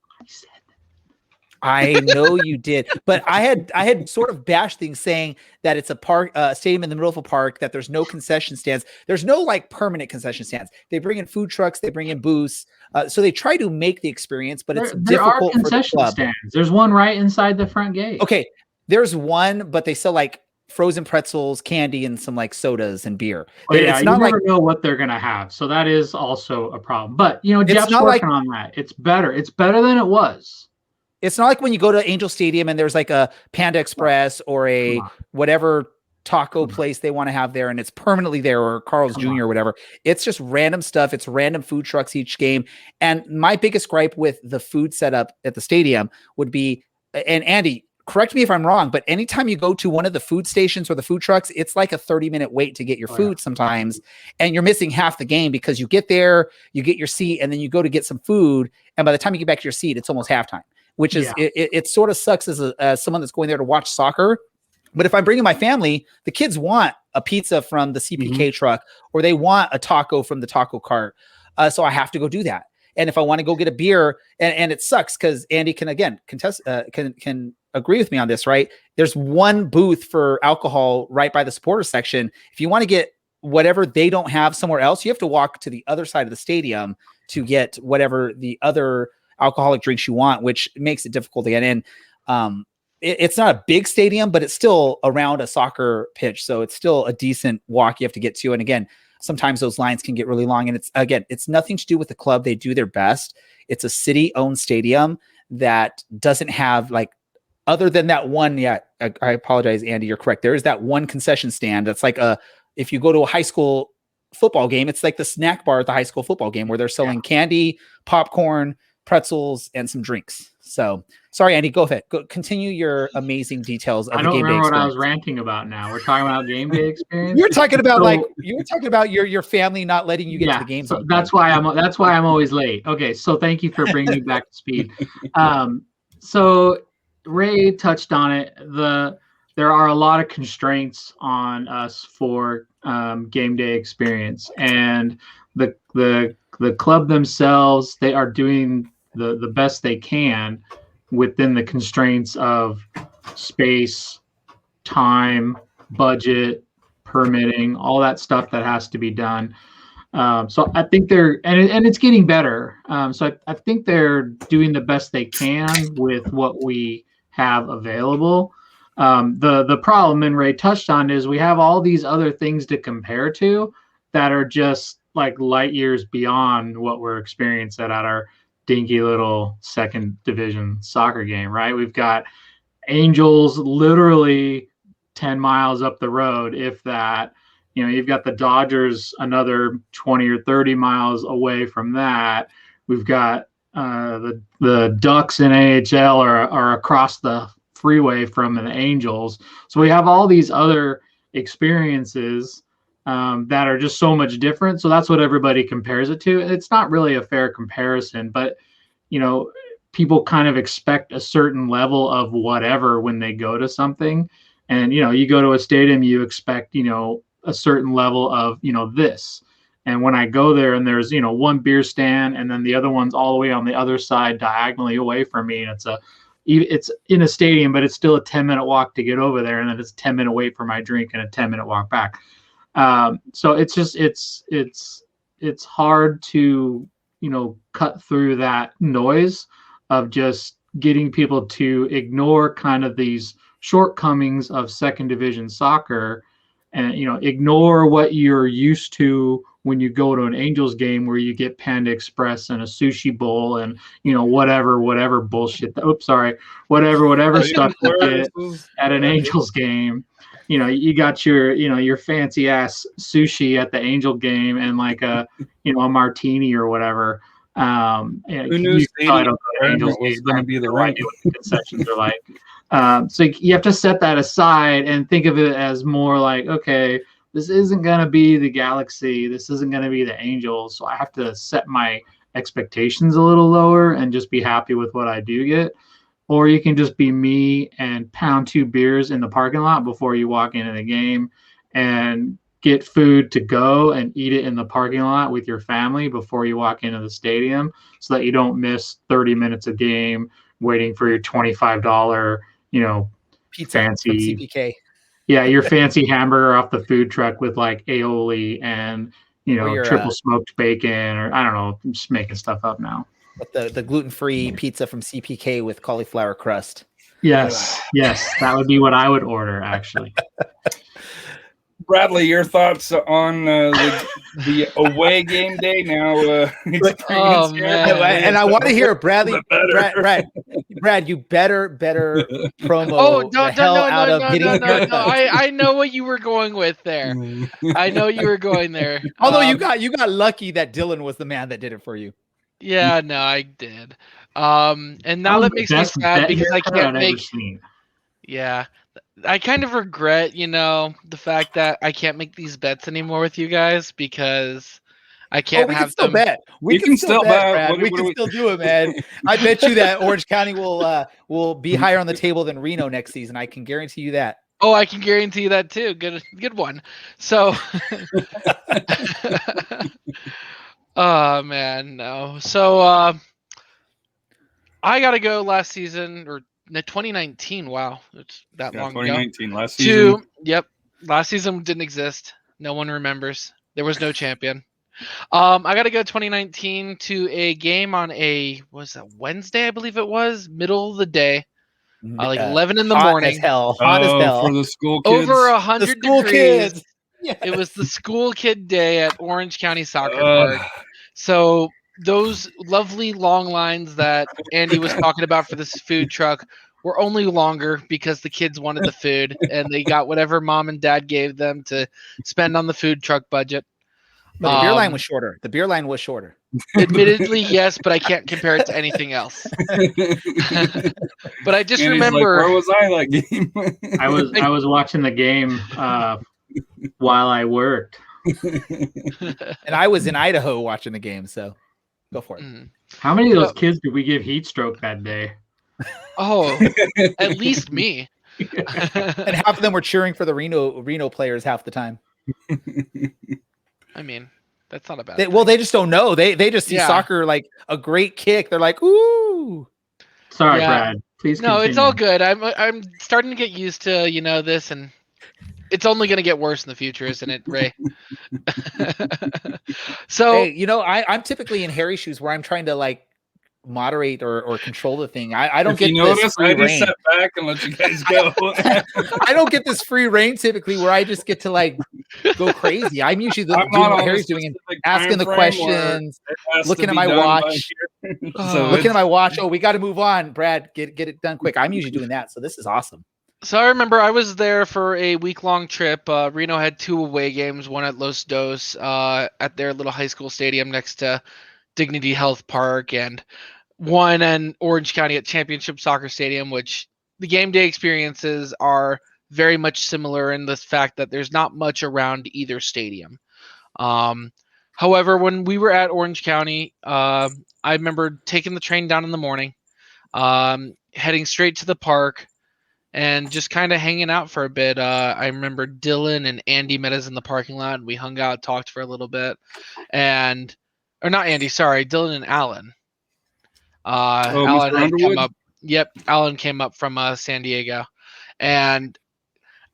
S2: I know you did, but I had sort of bashed things saying that it's a stadium in the middle of a park, that there's no concession stands. There's no permanent concession stands. They bring in food trucks, they bring in booths. So they try to make the experience, but it's difficult for the club.
S3: Stands. There's one right inside the front gate.
S2: Okay, there's one, but they sell frozen pretzels, candy, and some sodas and beer.
S3: It's not you never know what they're gonna have, so that is also a problem. But Jeff's working on that. It's better. It's better than it was.
S2: It's not like when you go to Angel Stadium and there's a Panda Express or a whatever taco place they want to have there, and it's permanently there, or Carl's Jr. or whatever. It's just random stuff. It's random food trucks each game. And my biggest gripe with the food setup at the stadium would be, and Andy, correct me if I'm wrong, but anytime you go to one of the food stations or the food trucks, it's like a 30-minute wait to get your food sometimes. And you're missing half the game because you get there, you get your seat, and then you go to get some food. And by the time you get back to your seat, it's almost halftime, which is, it sort of sucks as someone that's going there to watch soccer. But if I'm bringing my family, the kids want a pizza from the CPK truck, or they want a taco from the taco cart. So I have to go do that. And if I want to go get a beer, and it sucks because Andy can again contest can agree with me on this, right? There's one booth for alcohol right by the supporter section. If you want to get whatever they don't have somewhere else, you have to walk to the other side of the stadium to get whatever the other alcoholic drinks you want, which makes it difficult to get in. It's not a big stadium, but it's still around a soccer pitch. So it's still a decent walk you have to get to. And again, sometimes those lines can get really long. And it's nothing to do with the club. They do their best. It's a city-owned stadium that doesn't have like, other than that one. Yeah, I apologize, Andy. You're correct. There is that one concession stand. That's like if you go to a high school football game, it's like the snack bar at the high school football game where they're selling candy, popcorn, pretzels, and some drinks. So sorry, Andy, go ahead. Continue your amazing details of
S3: I
S2: the
S3: don't
S2: game day
S3: remember what I
S2: experience.
S3: was ranting about now. We're talking about game day experience.
S2: You're talking about your family not letting you get to the games.
S3: So that's why I'm always late. Okay, so thank you for bringing me back to speed. So Ray touched on it. There are a lot of constraints on us for game day experience, and the club themselves, they are doing the best they can within the constraints of space, time, budget, permitting, all that stuff that has to be done. So I think and it's getting better. So I think they're doing the best they can with what we have available. The problem, and Ray touched on, is we have all these other things to compare to that are just like light years beyond what we're experiencing at our dinky little second division soccer game, right? We've got Angels literally 10 miles up the road, if that. You've got the Dodgers another 20 or 30 miles away from that. We've got the Ducks in AHL are across the freeway from the Angels. So we have all these other experiences that are just so much different. So that's what everybody compares it to. It's not really a fair comparison, but people kind of expect a certain level of whatever when they go to something. And you go to a stadium, you expect a certain level of this. And when I go there and there's one beer stand and then the other one's all the way on the other side diagonally away from me, and it's in a stadium, but it's still a 10-minute walk to get over there, and then it's a 10-minute wait for my drink and a 10-minute walk back. So it's just it's hard to cut through that noise of just getting people to ignore kind of these shortcomings of second division soccer, and ignore what you're used to when you go to an Angels game where you get Panda Express and a sushi bowl and whatever bullshit. Whatever stuff you get at an Angels game. You got your fancy ass sushi at the Angel game and like a martini or whatever.
S1: Who knew Angels was going to be the right
S3: concessions are like. So you have to set that aside and think of it as more like, okay, this isn't going to be the Galaxy. This isn't going to be the Angels. So I have to set my expectations a little lower and just be happy with what I do get. Or you can just be me and pound 2 beers in the parking lot before you walk into the game and get food to go and eat it in the parking lot with your family before you walk into the stadium so that you don't miss 30 minutes of game waiting for your $25,
S2: Pizza
S3: fancy
S2: from CPK.
S3: Yeah, your fancy hamburger off the food truck with like aioli and triple smoked bacon, or I don't know, I'm just making stuff up now.
S2: But the gluten-free pizza from CPK with cauliflower crust.
S3: Yes, that would be what I would order, actually.
S1: Bradley, your thoughts on the away game day now?
S4: Oh man!
S2: And I want to hear Bradley. Brad, you better promo.
S4: Oh,
S2: the hell out of getting a haircut.
S4: No. I know what you were going with there. I know you were going there.
S2: Although you got lucky that Dylan was the man that did it for you.
S4: Yeah, no, I did. And now that makes me sad because I can't make. Yeah. I kind of regret, the fact that I can't make these bets anymore with you guys because I can't have them.
S2: Bet. We can still bet. We can still do it, man. I bet you that Orange County will be higher on the table than Reno next season. I can guarantee you that.
S4: Oh, I can guarantee you that too. Good one. So, Oh man, no. So I gotta go last season or 2019. Wow, it's that
S1: Yeah,
S4: long ago.
S1: 2019 last season.
S4: Last season didn't exist. No one remembers. There was no champion. I gotta go 2019 to a game on was that Wednesday? I believe it was middle of the day, like 11 in the
S2: hot
S4: morning.
S2: as hell. Hot as hell.
S1: For the school kids.
S4: Over
S2: The
S4: 100
S2: school
S4: degrees.
S2: kids. Yes.
S4: It was the school kid day at Orange County Soccer Park. So those lovely long lines that Andy was talking about for this food truck were only longer because the kids wanted the food and they got whatever mom and dad gave them to spend on the food truck budget.
S2: But the beer line was shorter. The beer line was shorter.
S4: Admittedly, yes, but I can't compare it to anything else. But I just remember,
S1: where was I that game?
S3: I was watching the game while I worked.
S2: And I was in Idaho watching the game, so go for it.
S3: How many of those kids did we give heat stroke that day?
S4: Oh, at least me.
S2: And half of them were cheering for the Reno players half the time.
S4: I mean, that's not a bad
S2: thing. They just don't know. They just see soccer like a great kick. They're like, ooh.
S3: Sorry, Brad. Please continue.
S4: No, it's all good. I'm starting to get used to, this, and it's only going to get worse in the future, isn't it, Ray? So,
S2: hey, I'm typically in Harry's shoes where I'm trying to like moderate or control the thing. I don't get this free reign.
S1: I just sat back and let you guys go.
S2: I don't get this free reign typically where I just get to like go crazy. I'm usually doing what Harry's doing and asking the questions, looking at my watch. Looking at my watch. Oh, we got to move on. Brad, get it done quick. I'm usually doing that. So this is awesome.
S4: So I remember I was there for a week-long trip. Reno had 2 away games, one at Los Dos at their little high school stadium next to Dignity Health Park, and one in Orange County at Championship Soccer Stadium, which the game day experiences are very much similar in the fact that there's not much around either stadium. However, when we were at Orange County, I remember taking the train down in the morning, heading straight to the park, and just kind of hanging out for a bit. I remember Dylan and Andy met us in the parking lot, and we hung out, talked for a little bit, or not Andy, sorry, Dylan and Alan. Alan had come up. Yep, Alan came up from San Diego, and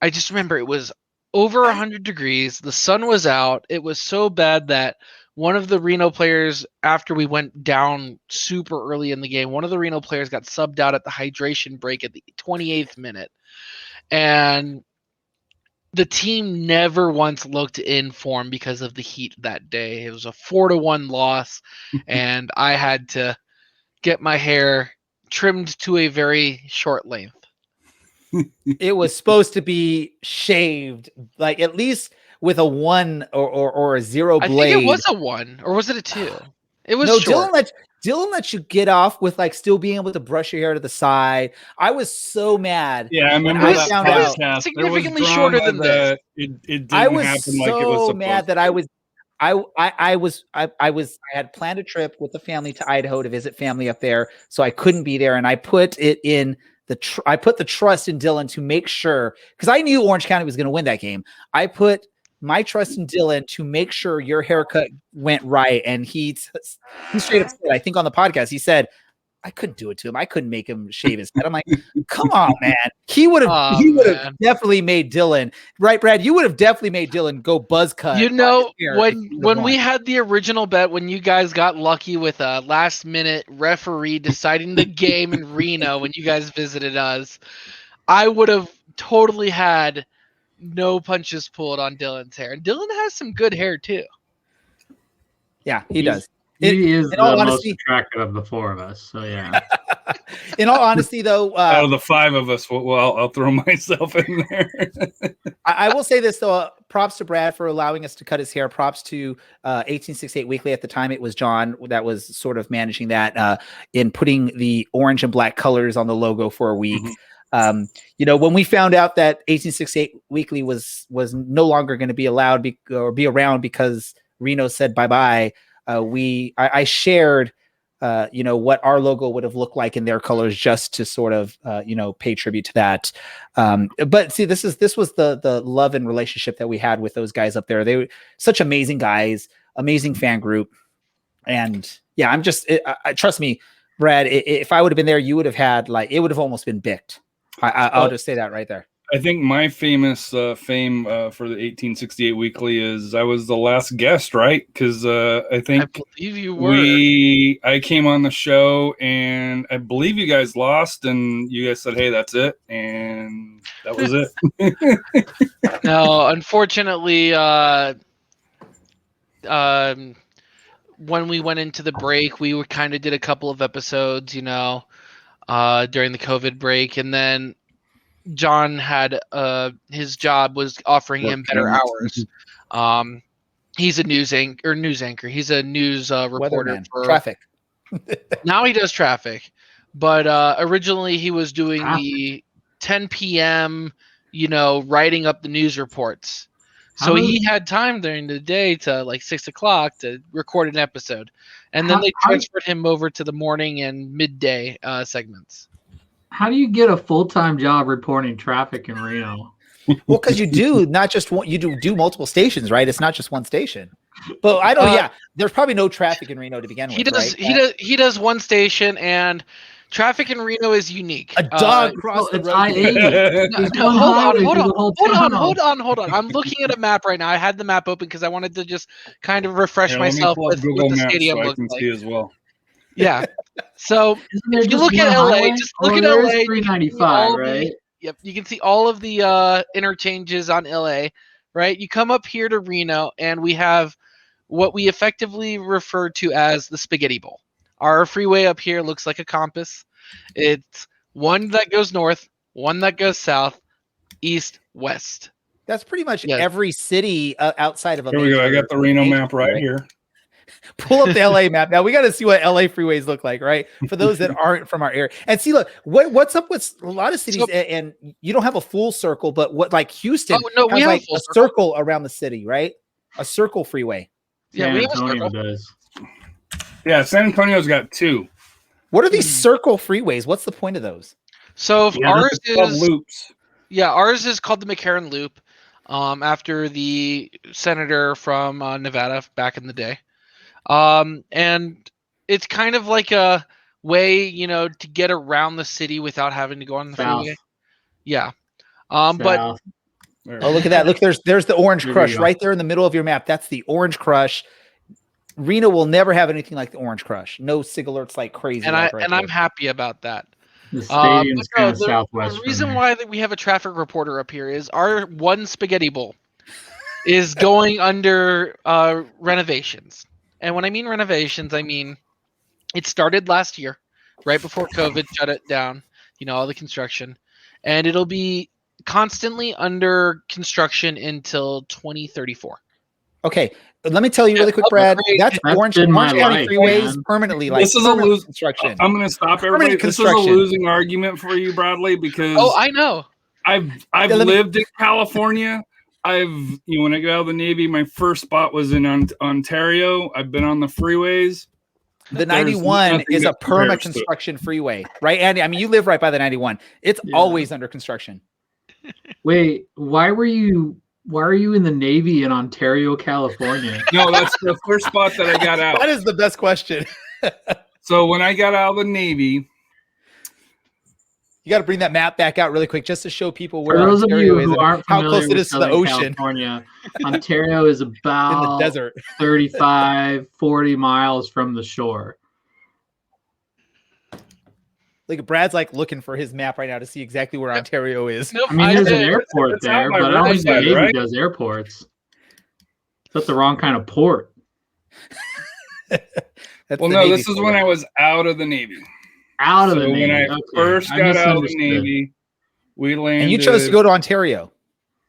S4: I just remember it was over 100 degrees. The sun was out. It was so bad that one of the Reno players, after we went down super early in the game, one of the Reno players got subbed out at the hydration break at the 28th minute. And the team never once looked in form because of the heat that day. It was a 4-1 loss, and I had to get my hair trimmed to a very short length.
S2: It was supposed to be shaved, like at least with a 1 or a 0 blade.
S4: I think it was a 1, or was it a 2? It was short.
S2: Dylan lets you get off with like still being able to brush your hair to the side. I was so mad.
S1: Yeah, I remember
S4: that found out. Significantly shorter than this.
S1: It didn't
S2: I was
S1: happen
S2: so
S1: like it was
S2: mad that I had planned a trip with the family to Idaho to visit family up there, so I couldn't be there, and I put it in I put the trust in Dylan to make sure, because I knew Orange County was going to win that game. I put my trust in Dylan to make sure your haircut went right, and he straight up said, I think on the podcast, he said, I couldn't do it to him. I couldn't make him shave his head. I'm like, come on, man. He would have definitely made Dylan, right, Brad? You would have definitely made Dylan go buzz cut.
S4: When we had the original bet, when you guys got lucky with a last minute referee deciding the game in Reno when you guys visited us, I would have totally had no punches pulled on Dylan's hair. And Dylan has some good hair too.
S2: Yeah, he does.
S3: He is the most attractive of the 4 of us. So yeah.
S2: In all honesty, though,
S1: out of the 5 of us, well, I'll throw myself in there.
S2: I will say this though: props to Brad for allowing us to cut his hair. Props to 1868 Weekly. At the time, it was John that was sort of managing that in putting the orange and black colors on the logo for a week. Mm-hmm. When we found out that 1868 Weekly was no longer going to be allowed or be around because Reno said bye-bye. I shared, what our logo would have looked like in their colors, just to sort of, pay tribute to that. But see, this was the love and relationship that we had with those guys up there. They were such amazing guys, amazing fan group. And yeah, I'm just, trust me, Brad, if I would have been there, you would have had it would have almost been bicked. I'll just say that right there.
S1: I think my famous fame for the 1868 Weekly is I was the last guest, right? Because I think
S4: I believe you were.
S1: I came on the show and I believe you guys lost, and you guys said, "Hey, that's it," and that was it.
S4: No, unfortunately, when we went into the break, we kind of did a couple of episodes, during the COVID break, and then John had his job was offering him better hours. He's a news anchor. He's a news reporter
S2: Weatherman.
S4: for
S2: Traffic.
S4: Now he does traffic, but originally he was doing the 10 p.m. Writing up the news reports. So he had time during the day to 6 o'clock to record an episode, and then they transferred him over to the morning and midday segments.
S3: How do you get a full-time job reporting traffic in Reno?
S2: Well, because you do not just one, you do multiple stations, right? It's not just one station. But I don't. Yeah, there's probably no traffic in Reno to begin with.
S4: He does one station, and traffic in Reno is unique.
S2: A dog crossed the road.
S4: Hold on. I'm looking at a map right now. I had the map open because I wanted to just kind of refresh myself with what the stadium looks like.
S1: See as well.
S4: Yeah. So if you look at LA, just look at LA.
S3: 395, right?
S4: Yep. You can see all of the interchanges on LA, right? You come up here to Reno, and we have what we effectively refer to as the Spaghetti Bowl. Our freeway up here looks like a compass. It's one that goes north, one that goes south, east, west.
S2: That's pretty much every city outside of a.
S1: Here we go. I got the Reno map right here.
S2: Pull up the LA map. Now we got to see what LA freeways look like, right? For those that aren't from our area. And see, look, what's up with a lot of cities, and you don't have a full circle, but what Houston
S4: we have
S2: a circle around the city, right? A circle freeway.
S3: San Antonio does.
S1: Yeah, San Antonio's got two.
S2: What are these circle freeways? What's the point of those?
S4: So ours is
S1: loops.
S4: Yeah, ours is called the McCarran Loop, after the senator from Nevada back in the day. And it's kind of like a way, to get around the city without having to go on the freeway. Yeah. But
S2: look at that. Look, there's the Orange Crush right there in the middle of your map. That's the Orange Crush. Reno will never have anything like the Orange Crush. No sig alerts like crazy.
S4: And I'm happy about that.
S3: The stadium's kind of southwest.
S4: The reason why we have a traffic reporter up here is our one Spaghetti Bowl is going under renovations. And when I mean renovations, I mean it started last year, right before COVID shut it down, all the construction. And it'll be constantly under construction until 2034.
S2: Okay, let me tell you really quick, Brad. That's Orange County freeways permanently.
S1: This is a losing construction. I'm going to stop everybody. This is a losing argument for you, Bradley, because
S4: I know.
S1: I've lived in California. When I got out of the Navy, my first spot was in Ontario. I've been on the freeways.
S2: The 91 is a perma construction freeway, right, Andy? I mean, you live right by the 91. It's always under construction.
S3: Wait, why were you in the Navy in Ontario, California?
S1: No, that's the first spot that I got out.
S2: That is the best question.
S1: So when I got out of the Navy,
S2: you got to bring that map back out really quick just to show people where
S3: for those
S2: Ontario
S3: of you who aren't
S2: how close it is to the ocean.
S3: California, Ontario is about
S2: in the desert,
S3: 35, 40 miles from the shore.
S2: Like Brad's looking for his map right now to see exactly where Ontario is.
S3: Nope, I mean, there's an airport there, but I don't think the Navy does airports. That's the wrong kind of port.
S1: This is when I was out of the Navy.
S3: Out of the Navy.
S1: When I first got out of the Navy, we landed.
S2: And you chose to go to Ontario.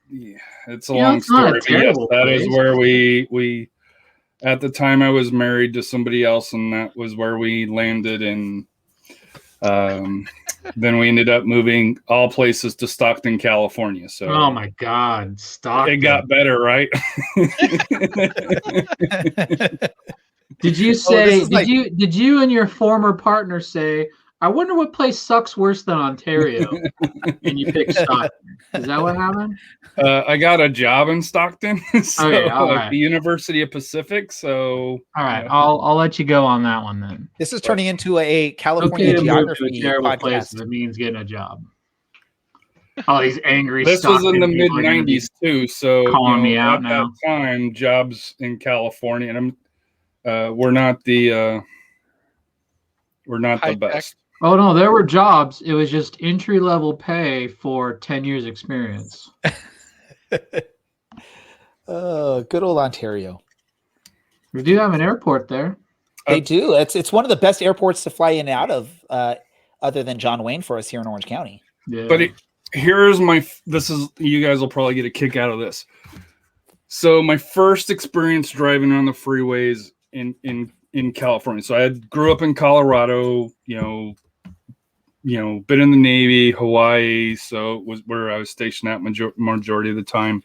S1: Yeah, it's a long story. Yes, that is where we. At the time, I was married to somebody else, and that was where we landed. And then we ended up moving all places to Stockton, California. So,
S3: oh my God, Stockton!
S1: It got better, right?
S3: Did you say? Did you and your former partner say, "I wonder what place sucks worse than Ontario"? And you picked Stockton. Is that what happened?
S1: I got a job in Stockton, so
S3: Okay, all
S1: at
S3: right.
S1: the University of Pacific. So
S3: All right,
S1: yeah.
S3: I'll let you go on that one then.
S2: This is turning into a
S3: Okay
S2: California
S3: to move to a
S2: geography
S3: terrible place
S2: podcast.
S3: if it means getting a job. All these angry
S1: This was in
S3: Stockton
S1: the mid
S3: people are gonna be
S1: '90s too. So
S3: calling me
S1: at
S3: out
S1: that
S3: now.
S1: time, jobs in California, and we're not the
S4: High tech.
S1: best.
S3: Oh no, there were jobs. It was just entry level pay for 10 years experience.
S2: Good old Ontario.
S3: We do have an airport there.
S2: They do. It's one of the best airports to fly in and out of, other than John Wayne for us here in Orange County.
S3: Yeah.
S1: But you guys will probably get a kick out of this. So my first experience driving on the freeways in California. So I grew up in Colorado, been in the Navy, Hawaii. So it was where I was stationed at majority of the time.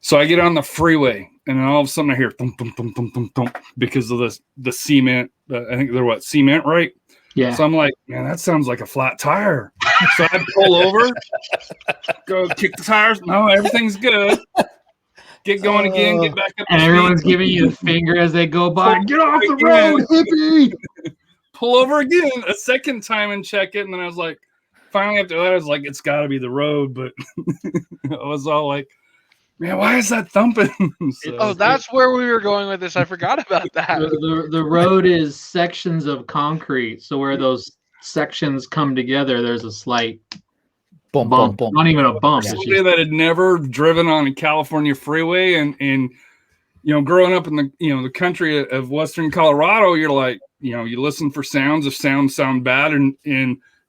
S1: So I get on the freeway, and then all of a sudden I hear thump, thump, thump, thump, thump, thump, because of the cement. I think they're cement, right?
S3: Yeah.
S1: So I'm like, man, that sounds like a flat tire. So I pull over, go kick the tires. No, everything's good. Get going again, get back up.
S3: And everyone's giving you the finger as they go by. Get off the road, hippie!
S1: Pull over again a second time and check it. And then I was like, finally after that, I was like, it's got to be the road. But I was all like, man, why is that thumping?
S4: Oh, that's where we were going with this. I forgot about that.
S3: The road is sections of concrete. So where those sections come together, there's a slight
S2: Boom,
S3: bump.
S2: boom, boom.
S3: Not even a bump. It's
S1: Somebody
S3: just,
S1: that had never driven on a California freeway and growing up in the country of Western Colorado, you're like, you listen for sounds. If sounds sound bad, and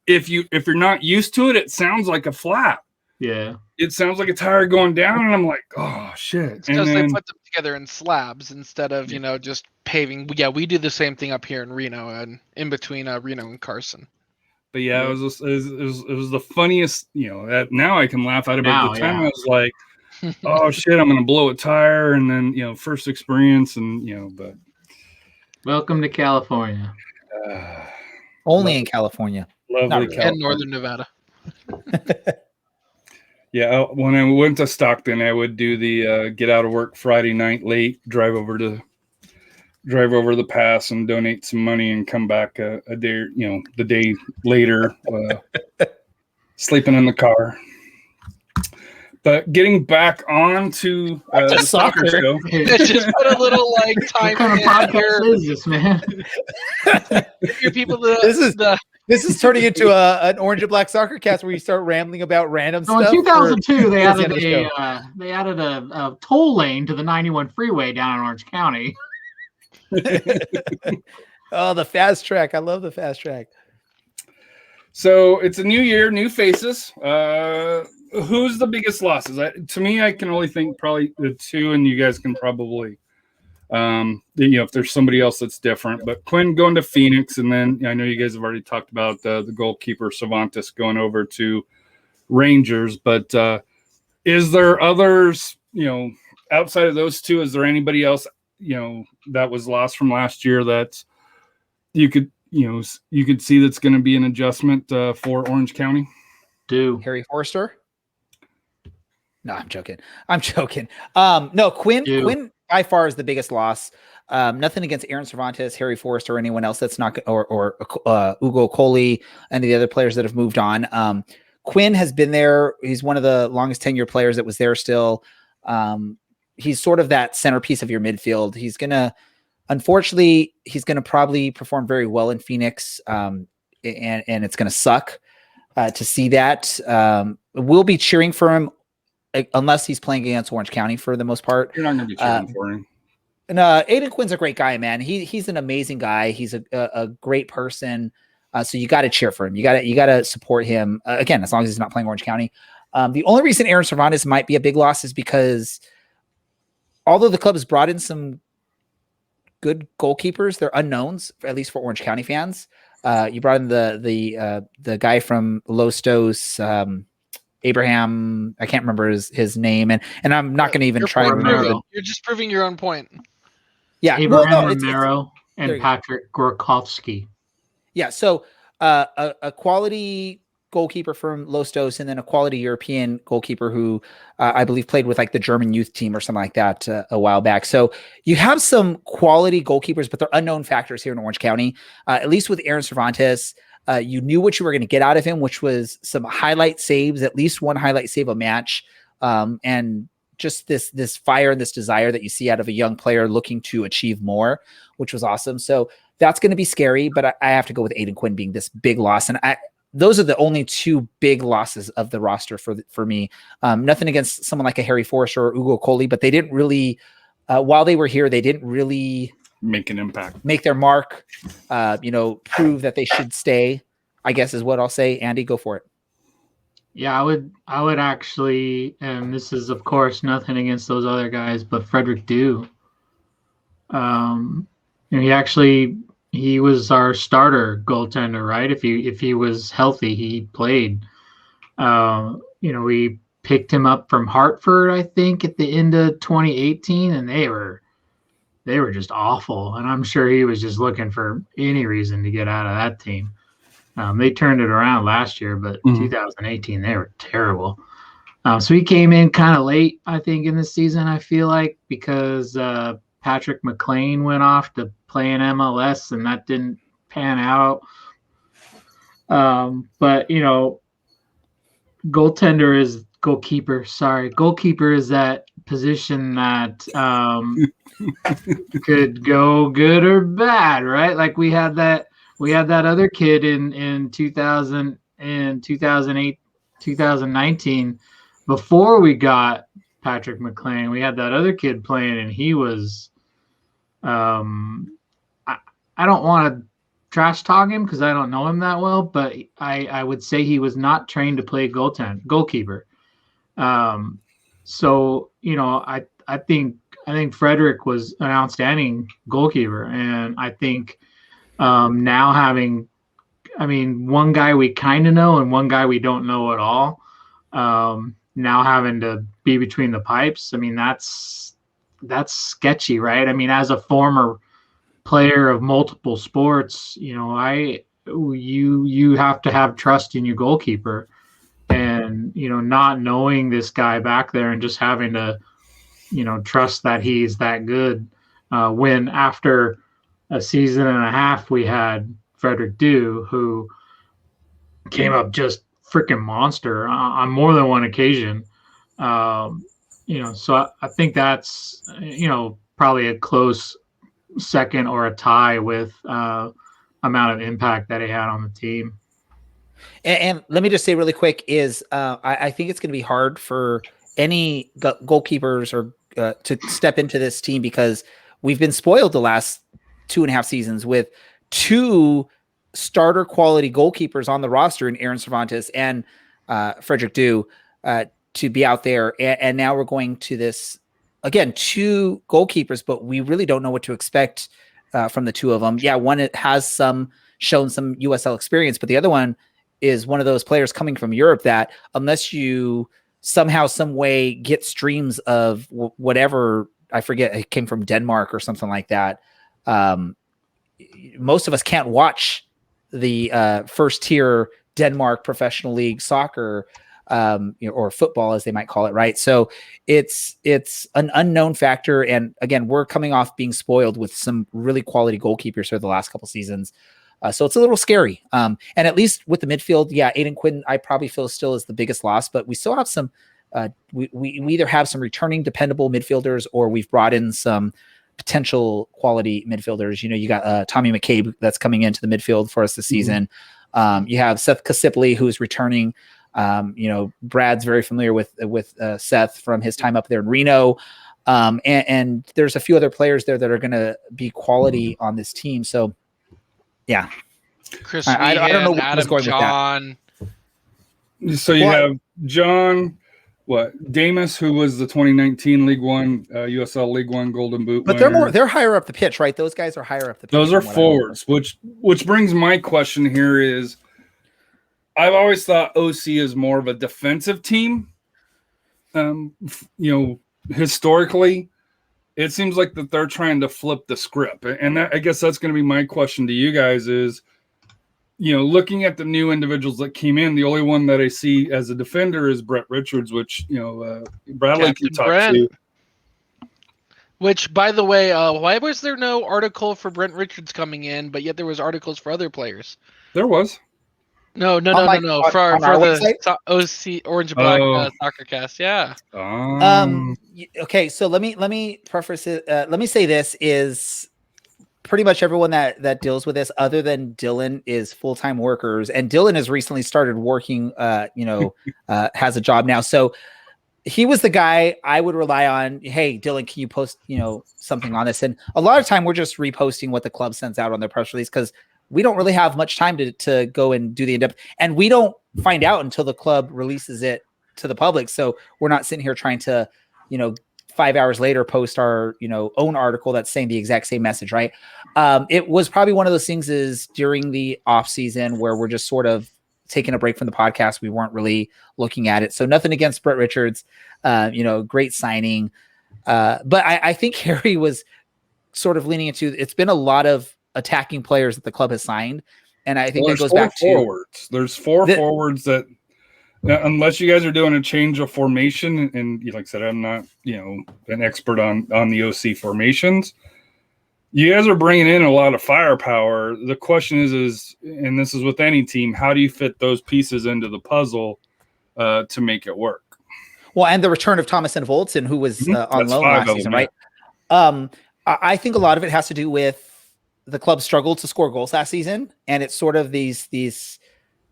S1: if you're not used to it, it sounds like a flat.
S3: yeah.
S1: It sounds like a tire going down, and I'm like, oh shit.
S4: Because they put them together in slabs instead of just paving. Yeah, we do the same thing up here in Reno and in between Reno and Carson.
S1: But yeah, it was the funniest. Now I can laugh at it. But at the time, I was like, oh shit, I'm gonna blow a tire, and then first experience, and but.
S3: Welcome to California.
S2: Only in California.
S1: Lovely
S2: really.
S1: California.
S4: And Northern Nevada.
S1: Yeah, when I went to Stockton, I would do the get out of work Friday night late, drive over the pass and donate some money, and come back a day, the day later, sleeping in the car. But getting back on to the soccer show.
S4: Just put a little time.
S3: What kind of podcast is this, man?
S4: Your people
S2: This is turning into an Orange and Black SoccerCast where you start rambling about random stuff.
S3: In 2002, they added
S2: they
S3: added a toll lane to the 91 freeway down in Orange County.
S2: Oh, the fast track! I love the fast track.
S1: So it's a new year, new faces. Who's the biggest losses? To me, I can only think probably the two, and you guys can probably, if there's somebody else that's different. But Quinn going to Phoenix, and then I know you guys have already talked about the goalkeeper Cervantes going over to Rangers. But is there others, outside of those two? Is there anybody else, that was lost from last year that you could see that's going to be an adjustment for Orange County?
S2: Harry Forster? No, I'm joking. No, Quinn by far is the biggest loss. Nothing against Aaron Cervantes, Harry Forster, or anyone else that's not, or Ugo Coley, any of the other players that have moved on. Quinn has been there. He's one of the longest tenure players that was there still. He's sort of that centerpiece of your midfield. Unfortunately, he's going to probably perform very well in Phoenix, and it's going to suck to see that. We'll be cheering for him unless he's playing against Orange County for the most part.
S1: You're not going to be cheering for him.
S2: No, Aiden Quinn's a great guy, man. He's an amazing guy. He's a great person. So you got to cheer for him. You got to support him again, as long as he's not playing Orange County. The only reason Aaron Cervantes might be a big loss is because although the club has brought in some good goalkeepers, they're unknowns, at least for Orange County fans. You brought in the guy from Lostos, Abraham. I can't remember his name, and I'm not going to even try and remember.
S4: You're just proving your own point.
S2: Yeah,
S3: Abraham Romero and Patrick Gorkovsky.
S2: Yeah, so a quality goalkeeper from Lostos, and then a quality European goalkeeper who I believe played with like the German youth team or something like that a while back. So you have some quality goalkeepers, but they're unknown factors here in Orange County. At least with Aaron Cervantes, you knew what you were going to get out of him, which was some highlight saves, at least one highlight save a match, and just this fire and this desire that you see out of a young player looking to achieve more, which was awesome. So that's going to be scary, but I have to go with Aiden Quinn being this big loss. And those are the only two big losses of the roster for me. Nothing against someone like a Harry Forrester or Ugo Coley, but they didn't really, while they were here, they didn't really
S1: make an impact,
S2: make their mark, prove that they should stay, I guess is what I'll say. Andy, go for it.
S3: Yeah, I would actually, and this is of course nothing against those other guys, but Frederick Dew. He was our starter goaltender, right? If he was healthy, he played. We picked him up from Hartford, I think, at the end of 2018, and they were just awful. And I'm sure he was just looking for any reason to get out of that team. They turned it around last year, but 2018 they were terrible. So he came in kind of late, I think, in the season. I feel like because Patrick McLean went off to play in MLS, and that didn't pan out. But goalkeeper is that position that could go good or bad, right? Like we had that other kid in 2008, 2019, before we got Patrick McLean. We had that other kid playing, and he was I don't want to trash talk him because I don't know him that well, but I would say he was not trained to play goalkeeper. So I think Frederick was an outstanding goalkeeper, and I think now having, one guy we kind of know and one guy we don't know at all, now having to be between the pipes, that's sketchy, right? As a former player of multiple sports, you have to have trust in your goalkeeper, and not knowing this guy back there and just having to trust that he's that good, when after a season and a half we had Frederick Dew, who came up just freaking monster on more than one occasion. So I think that's probably a close second or a tie with amount of impact that he had on the team.
S2: And let me just say really quick is I think it's going to be hard for any goalkeepers or to step into this team, because we've been spoiled the last 2.5 seasons with two starter quality goalkeepers on the roster in Aaron Cervantes and Frederick Dew to be out there. And now we're going to this, again, two goalkeepers, but we really don't know what to expect from the two of them. Yeah, one has shown some USL experience, but the other one is one of those players coming from Europe that unless you somehow, some way get streams of whatever, I forget, it came from Denmark or something like that. Most of us can't watch the first tier Denmark professional league soccer, or football as they might call it. Right. So it's an unknown factor. And again, we're coming off being spoiled with some really quality goalkeepers for the last couple seasons. So it's a little scary. And at least with the midfield, yeah, Aiden Quinn, I probably feel still is the biggest loss, but we still have some, we either have some returning dependable midfielders, or we've brought in some potential quality midfielders. You got Tommy McCabe that's coming into the midfield for us this season. You have Seth Kasipley, who's returning. Brad's very familiar with Seth from his time up there in Reno. And there's a few other players there that are going to be quality on this team. So yeah,
S4: Chris,
S2: I don't know
S4: Adam,
S2: going
S4: John.
S1: With that. So you have John, Damus, who was the 2019 League One, USL League One Golden Boot.
S2: But
S1: winner.
S2: they're higher up the pitch, right? Those guys are higher up the pitch.
S1: Those are forwards, which brings my question here is, I've always thought OC is more of a defensive team. Historically, it seems like that they're trying to flip the script. And I guess that's going to be my question to you guys is, looking at the new individuals that came in, the only one that I see as a defender is Brett Richards, which, Bradley
S4: Captain
S1: can talk
S4: Brent.
S1: to.
S4: Which, by the way, why was there no article for Brent Richards coming in, but yet there was articles for other players?
S1: There was.
S4: No.
S2: On
S4: For
S2: our
S4: the
S2: website?
S4: OC Orange Black
S1: Oh.
S4: SoccerCast, yeah.
S2: Okay, so let me preface it. Let me say this is pretty much everyone that deals with this, other than Dylan, is full-time workers, and Dylan has recently started working. Has a job now, so he was the guy I would rely on. Hey, Dylan, can you post something on this? And a lot of time we're just reposting what the club sends out on their press release because we don't really have much time to go and do the in-depth, and we don't find out until the club releases it to the public. So we're not sitting here trying to 5 hours later post our own article that's saying the exact same message, right? It was probably one of those things is during the off season where we're just sort of taking a break from the podcast. We weren't really looking at it. So nothing against Brett Richards, great signing. But I think Harry was sort of leaning into, it's been a lot of attacking players that the club has signed. And I think that goes back
S1: forwards. There's four forwards that, unless you guys are doing a change of formation, and like I said, I'm not, an expert on the OC formations. You guys are bringing in a lot of firepower. The question is, and this is with any team, how do you fit those pieces into the puzzle to make it work?
S2: Well, and the return of Thomas and Voltson, who was on loan last season, right? I think a lot of it has to do with the club struggled to score goals last season, and it's sort of these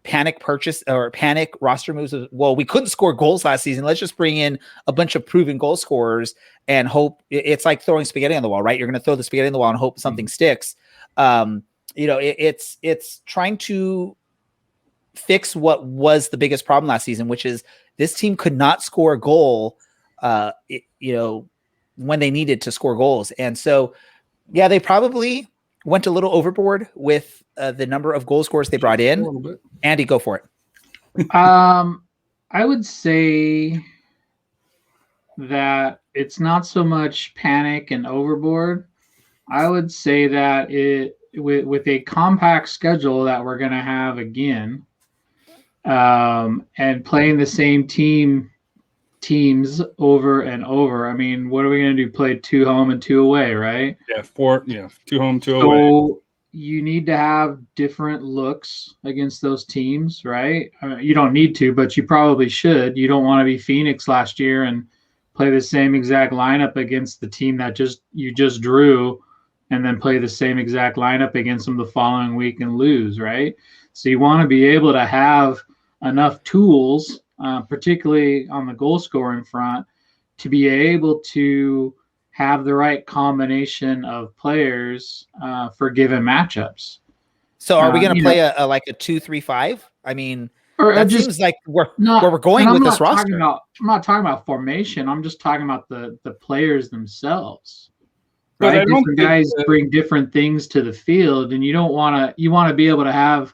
S2: panic purchase or panic roster moves of, well, we couldn't score goals last season. Let's just bring in a bunch of proven goal scorers and hope. It's like throwing spaghetti on the wall, right? You're going to throw the spaghetti on the wall and hope something sticks. It's trying to fix what was the biggest problem last season, which is this team could not score a goal, when they needed to score goals. And so, yeah, they probably went a little overboard with the number of goal scorers they brought in. Andy, go for it.
S3: I would say that it's not so much panic and overboard. I would say that with a compact schedule that we're going to have again, and playing the same teams over and over. I mean, what are we going to do? Play 2 home and 2 away, right?
S1: Yeah, 2 home, 2 away.
S3: So you need to have different looks against those teams, right? I mean, you don't need to, but you probably should. You don't want to be Phoenix last year and play the same exact lineup against the team that you just drew, and then play the same exact lineup against them the following week and lose, right? So you want to be able to have enough tools, particularly on the goal scoring front, to be able to have the right combination of players for given matchups.
S2: So are we going to play a 2-3-5? I mean,
S3: or
S2: that seems like where we're going with this roster.
S3: I'm not talking about formation. I'm just talking about the players themselves. Right? Different guys bring different things to the field, and you want to be able to have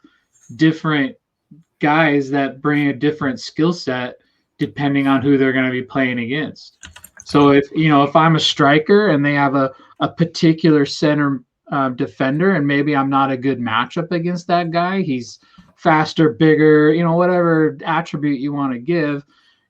S3: different guys that bring a different skill set depending on who they're going to be playing against. So if I'm a striker and they have a particular center defender, and maybe I'm not a good matchup against that guy, he's faster, bigger, whatever attribute you want to give,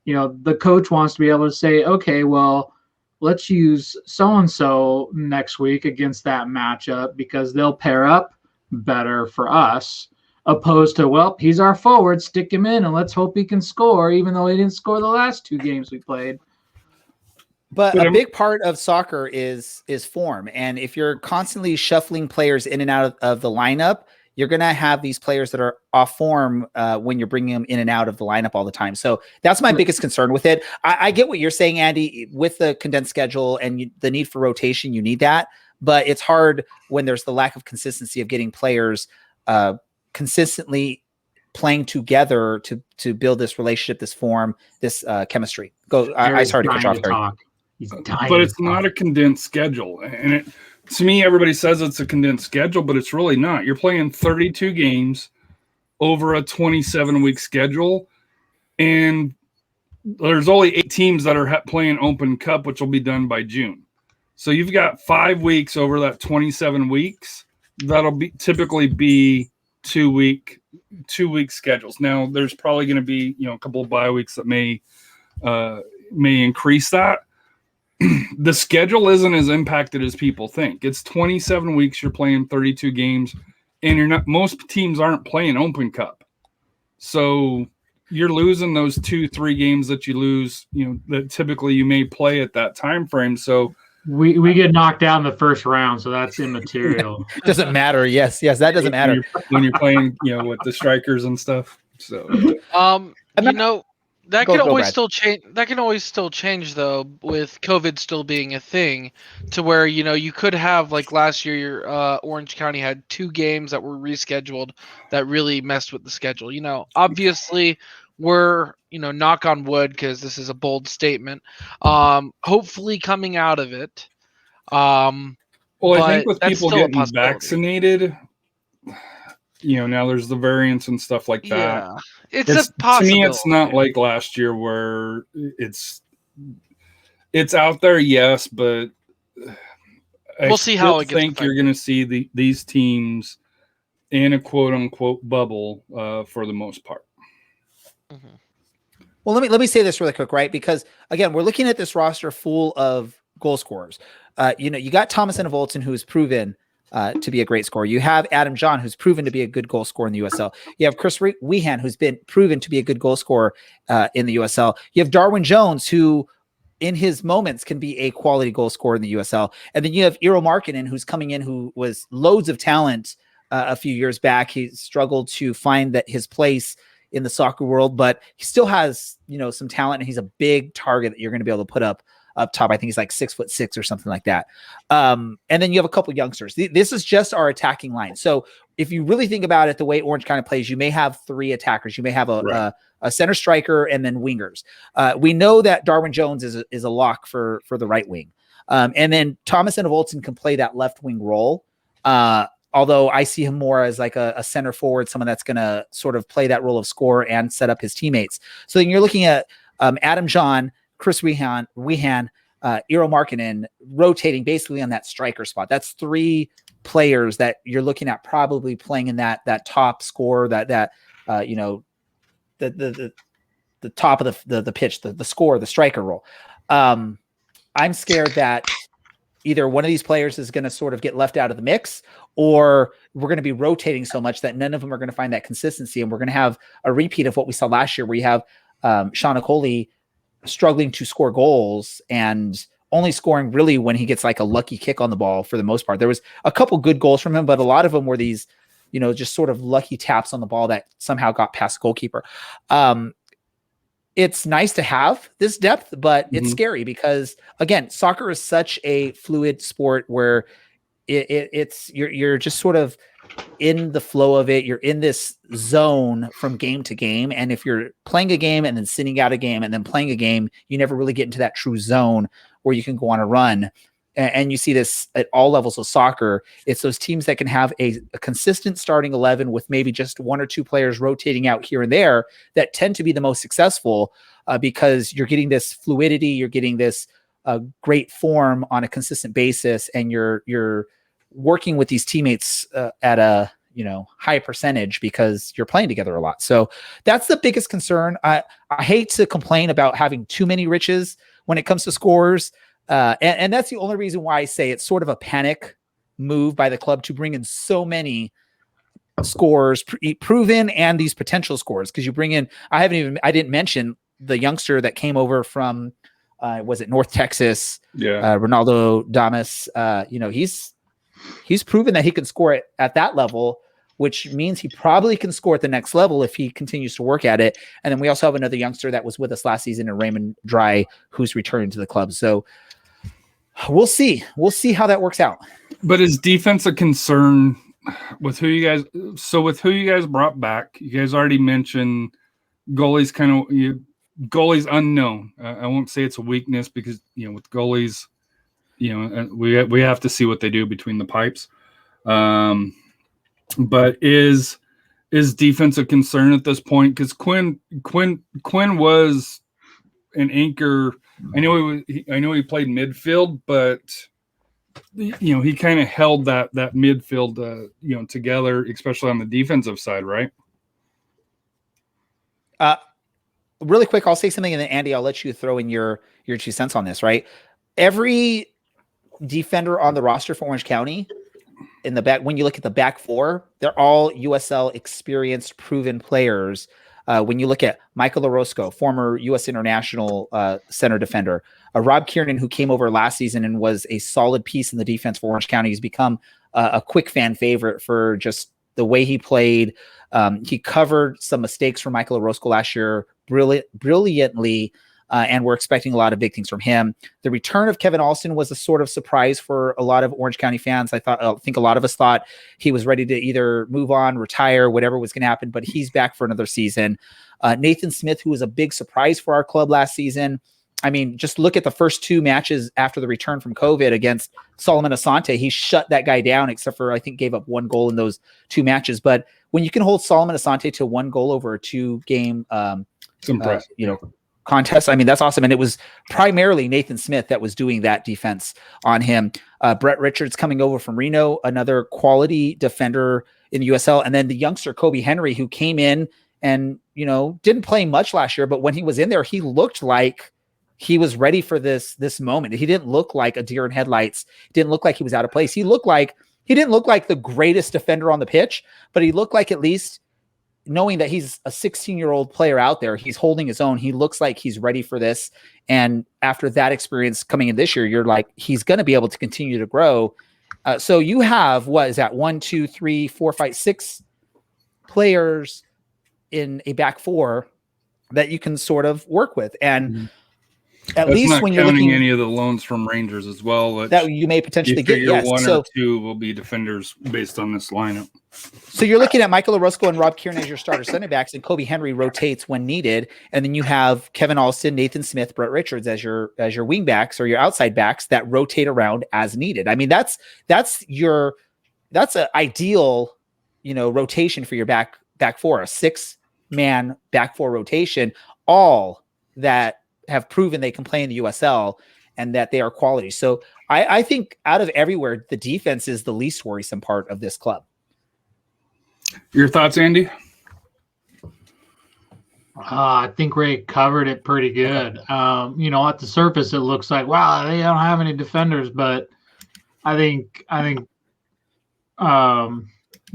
S3: the coach wants to be able to say, okay, well, let's use so-and-so next week against that matchup because they'll pair up better for us, opposed to, well, he's our forward, stick him in and let's hope he can score, even though he didn't score the last 2 games we played.
S2: But a big part of soccer is form. And if you're constantly shuffling players in and out of the lineup, you're going to have these players that are off form when you're bringing them in and out of the lineup all the time. So that's my biggest concern with it. I get what you're saying, Andy, with the condensed schedule and the need for rotation, you need that. But it's hard when there's the lack of consistency of getting players consistently playing together to build this relationship, this form, this chemistry. I started to cut you off.
S1: But it's not a condensed schedule. And to me, everybody says it's a condensed schedule, but it's really not. You're playing 32 games over a 27-week schedule, and there's only 8 teams that are playing Open Cup, which will be done by June. So you've got 5 weeks over that 27 weeks. That'll typically be 2-week 2-week schedules. Now there's probably going to be, a couple of bye weeks that may increase that. The schedule isn't as impacted as people think. It's 27 weeks. You're playing 32 games, and most teams aren't playing Open Cup. So you're losing those 2-3 games that you lose, that typically you may play at that time frame. So
S3: we get knocked out in the first round, so that's immaterial.
S2: Doesn't matter. Yes, that doesn't matter
S1: when you're playing, with the strikers and stuff. So,
S4: that can always still change. That can always still change, though, with COVID still being a thing, to where you could have, like last year, Orange County had 2 games that were rescheduled that really messed with the schedule. Obviously, we're knock on wood, because this is a bold statement. Hopefully, coming out of it.
S1: Well, I think with people getting vaccinated, now there's the variants and stuff like that.
S4: Yeah, it's a possibility.
S1: To me, it's not like last year where it's out there, yes, but
S4: we'll see how it gets.
S1: I think you're going to see these teams in a quote unquote bubble for the most part.
S2: Mm-hmm. Well, let me say this really quick, right? Because again, we're looking at this roster full of goal scorers. You got Thomas Enevolson, who's proven to be a great scorer. You have Adam John, who's proven to be a good goal scorer in the USL. You have Chris Wehan, who's been proven to be a good goal scorer in the USL. You have Darwin Jones, who in his moments can be a quality goal scorer in the USL. And then you have Eero Markkinen, who's coming in, who was loads of talent a few years back. He struggled to find his place in the soccer world, but he still has, some talent, and he's a big target that you're going to be able to put up top. I think he's like 6'6" or something like that. And then you have a couple youngsters. This is just our attacking line. So if you really think about it, the way Orange County plays, you may have 3 attackers. You may have a center striker and then wingers. We know that Darwin Jones is a lock for the right wing. And then Thomas Enevolson can play that left wing role. Although I see him more as like a center forward, someone that's going to sort of play that role of scorer and set up his teammates. So then you're looking at Adam John, Chris Wehan, Eero Markkinen rotating basically on that striker spot. That's 3 players that you're looking at probably playing in that top score, the top of the pitch, the score, the striker role. I'm scared that either one of these players is going to sort of get left out of the mix, or we're going to be rotating so much that none of them are going to find that consistency. And we're going to have a repeat of what we saw last year, where you have Sean Okoli struggling to score goals and only scoring really when he gets like a lucky kick on the ball for the most part. There was a couple good goals from him, but a lot of them were these, just sort of lucky taps on the ball that somehow got past the goalkeeper. It's nice to have this depth, but it's scary because, again, soccer is such a fluid sport where you're just sort of in the flow of it. You're in this zone from game to game. And if you're playing a game and then sitting out a game and then playing a game, you never really get into that true zone where you can go on a run. And you see this at all levels of soccer. It's those teams that can have a consistent starting 11 with maybe just 1 or 2 players rotating out here and there that tend to be the most successful because you're getting this fluidity, you're getting this great form on a consistent basis, and you're working with these teammates at a high percentage because you're playing together a lot. So that's the biggest concern. I hate to complain about having too many riches when it comes to scorers. And that's the only reason why I say it's sort of a panic move by the club to bring in so many scorers, proven and these potential scorers. Because you bring in, I didn't mention the youngster that came over from, was it North Texas?
S1: Yeah.
S2: Ronaldo Damas. He's proven that he can score at that level, which means he probably can score at the next level if he continues to work at it. And then we also have another youngster that was with us last season, and Raymond Dry, who's returning to the club. So we'll see. We'll see how that works out. But
S1: is defense a concern with who you guys brought back? You guys already mentioned goalies goalies unknown. I won't say it's a weakness because, with goalies, we have to see what they do between the pipes. But is defense a concern at this point? Because Quinn was an anchor. I know he played midfield, but he kind of held that midfield together, especially on the defensive side, right?
S2: Really quick, I'll say something, and then Andy, I'll let you throw in your 2 cents on this. Right, every defender on the roster for Orange County in the back, when you look at the back four, they're all USL experienced, proven players. When you look at Michael Orozco, former U.S. international center defender, Rob Kiernan, who came over last season and was a solid piece in the defense for Orange County, he's become a quick fan favorite for just the way he played. He covered some mistakes from Michael Orozco last year brilliantly, and we're expecting a lot of big things from him. The return of Kevin Alston was a sort of surprise for a lot of Orange County fans. I think a lot of us thought he was ready to either move on, retire, whatever was going to happen, but he's back for another season. Nathan Smith, who was a big surprise for our club last season. I mean, just look at the first 2 matches after the return from COVID against Solomon Asante. He shut that guy down, except for, I think, gave up 1 goal in those 2 matches. But when you can hold Solomon Asante to 1 goal over a 2-game,
S1: it's impressive.
S2: Contest, I mean, that's awesome. And it was primarily Nathan Smith that was doing that defense on him. Brett Richards coming over from Reno, another quality defender in the USL. And then the youngster Kobe Henry, who came in and, didn't play much last year, but when he was in there, he looked like he was ready for this moment. He didn't look like a deer in headlights. Didn't look like he was out of place. He didn't look like the greatest defender on the pitch, but he looked like, at least knowing that he's a 16-year-old player out there, he's holding his own. He looks like he's ready for this. And after that experience coming in this year, you're like, he's going to be able to continue to grow. So you have, what is that? 1, 2, 3, 4, 5, 6 players in a back four that you can sort of work with. And at
S1: That's
S2: least
S1: not
S2: when you're
S1: counting
S2: looking
S1: any of the loans from Rangers as well,
S2: that you may potentially get, yes.
S1: 1 or 2 will be defenders based on this lineup.
S2: So you're looking at Michael Orozco and Rob Kieran as your starter center backs, and Kobe Henry rotates when needed. And then you have Kevin Alston, Nathan Smith, Brett Richards as your wing backs or your outside backs that rotate around as needed. I mean, that's an ideal, rotation for your back four, a 6-man back four rotation, all that have proven they can play in the USL and that they are quality. So I think out of everywhere, the defense is the least worrisome part of this club.
S1: Your thoughts, Andy?
S3: I think Ray covered it pretty good. At the surface, it looks like, wow, they don't have any defenders, but I think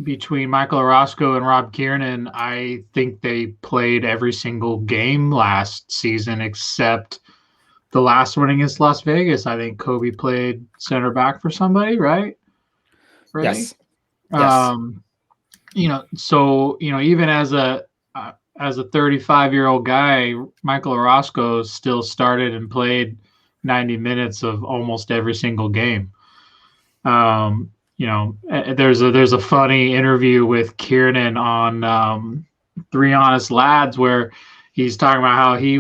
S3: between Michael Orozco and Rob Kiernan, I think they played every single game last season except the last one against Las Vegas. I think Kobe played center back for somebody, right?
S2: Yes.
S3: Even as a 35-year-old guy, Michael Orozco still started and played 90 minutes of almost every single game. There's a funny interview with Kiernan on 3 Honest Lads where he's talking about how he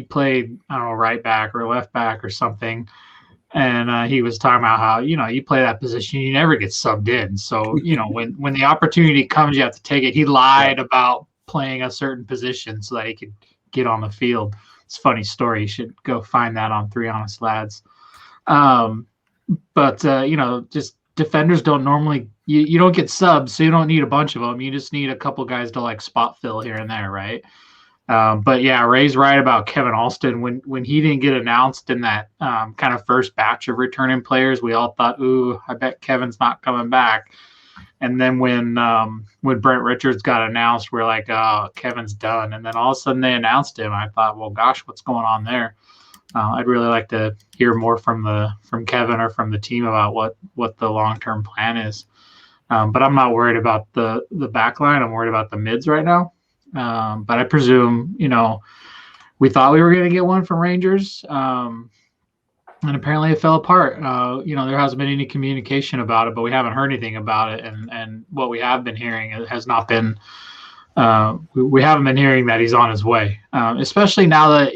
S3: played, I don't know, right back or left back or something. And he was talking about how, you play that position, you never get subbed in. So, when the opportunity comes, you have to take it. He lied about playing a certain position so that he could get on the field. It's a funny story. You should go find that on 3 Honest Lads. Just defenders don't normally, you don't get subs, so you don't need a bunch of them. You just need a couple guys to like spot fill here and there, right? But yeah, Ray's right about Kevin Alston. When he didn't get announced in that kind of first batch of returning players, we all thought, ooh, I bet Kevin's not coming back. And then when Brent Richards got announced, we're like, oh, Kevin's done. And then all of a sudden they announced him. I thought, well, gosh, what's going on there? I'd really like to hear more from Kevin or from the team about what the long-term plan is. But I'm not worried about the back line. I'm worried about the mids right now. But I presume, we thought we were going to get one from Rangers, and apparently it fell apart. There hasn't been any communication about it, but we haven't heard anything about it. And what we have been hearing has not been, we haven't been hearing that he's on his way, especially now that,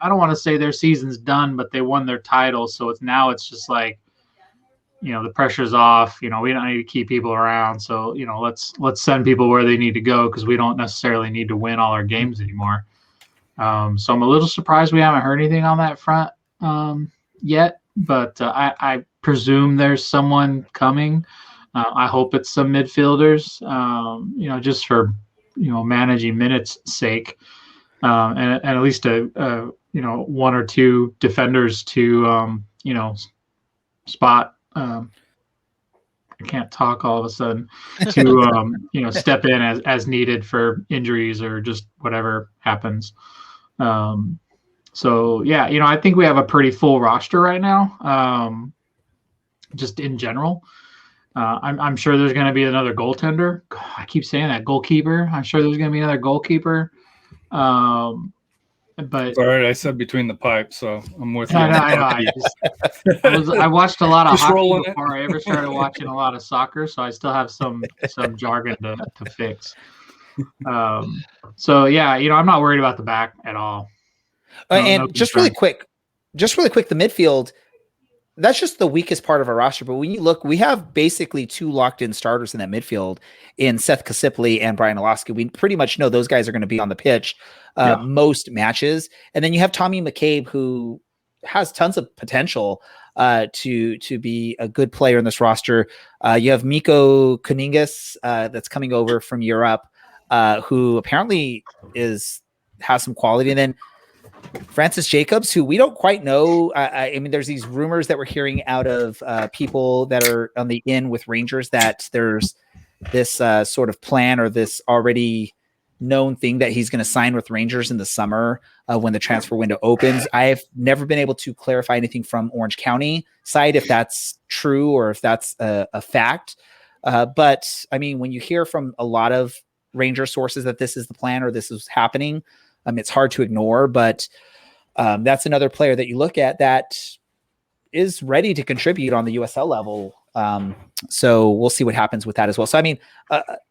S3: I don't want to say their season's done, but they won their title. So it's just like, the pressure's off. We don't need to keep people around. So, let's send people where they need to go because we don't necessarily need to win all our games anymore. So I'm a little surprised we haven't heard anything on that front yet. But I presume there's someone coming. I hope it's some midfielders, just for managing minutes sake, and at least one or two defenders to spot. I can't talk all of a sudden to step in as needed for injuries or just whatever happens. So yeah, I think we have a pretty full roster right now. Just in general, I'm sure there's going to be another goaltender. God, I keep saying that, goalkeeper. I'm sure there's going to be another goalkeeper. But
S1: all right, I said between the pipes, so I'm with you.
S3: I know. I watched a lot of
S1: Just
S3: hockey before I ever started watching a lot of soccer, so I still have some jargon to fix. So yeah, I'm not worried about the back at all.
S2: Just really quick, the midfield. That's just the weakest part of our roster. But when you look, we have basically two locked-in starters in that midfield in Seth Kasipli and Brian Olaski. We pretty much know those guys are going to be on the pitch most matches. And then you have Tommy McCabe, who has tons of potential to be a good player in this roster. You have Mikko Kuningas that's coming over from Europe, who apparently has some quality. And then Francis Jacobs, who we don't quite know. I mean, there's these rumors that we're hearing out of people that are on the in with Rangers that there's this sort of plan or this already known thing that he's going to sign with Rangers in the summer when the transfer window opens. I've never been able to clarify anything from Orange County side if that's true or if that's a fact. But I mean, when you hear from a lot of Ranger sources that this is the plan or this is happening, it's hard to ignore, but that's another player that you look at that is ready to contribute on the USL level. So we'll see what happens with that as well. So, I mean,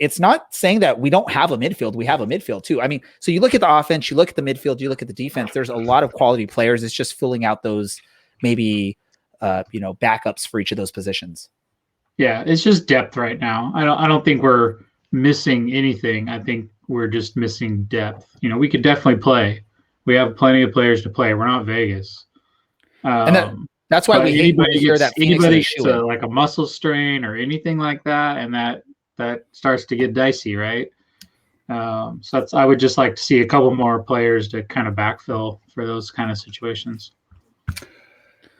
S2: it's not saying that we don't have a midfield. We have a midfield too. I mean, so you look at the offense, you look at the midfield, you look at the defense, there's a lot of quality players. It's just filling out those maybe, backups for each of those positions.
S3: Yeah. It's just depth right now. I don't think we're missing anything. I think we're just missing depth. We could definitely play. We have plenty of players to play. We're not Vegas.
S2: And that's why we hate when we hear that
S3: anybody gets like a muscle strain or anything like that, and that starts to get dicey, right? So I would just like to see a couple more players to kind of backfill for those kind of situations.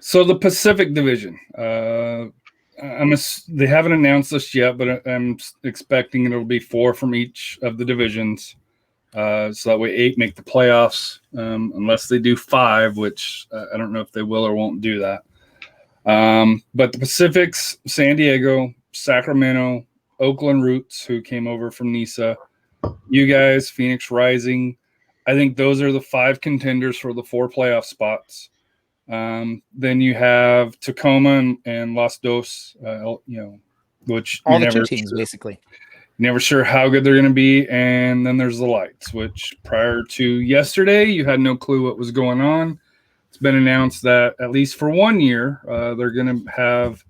S1: So the Pacific Division, they haven't announced this yet, but I'm expecting it'll be 4 from each of the divisions. So that way 8 make the playoffs, unless they do 5, which I don't know if they will or won't do that. But the Pacific's San Diego, Sacramento, Oakland Roots, who came over from NISA, you guys, Phoenix Rising. I think those are the 5 contenders for the 4 playoff spots. Then you have Tacoma and Los Dos, which
S2: all the 2 teams basically.
S1: Never sure how good they're going to be. And then there's the Lights, which prior to yesterday, you had no clue what was going on. It's been announced that at least for 1 year, they're going to have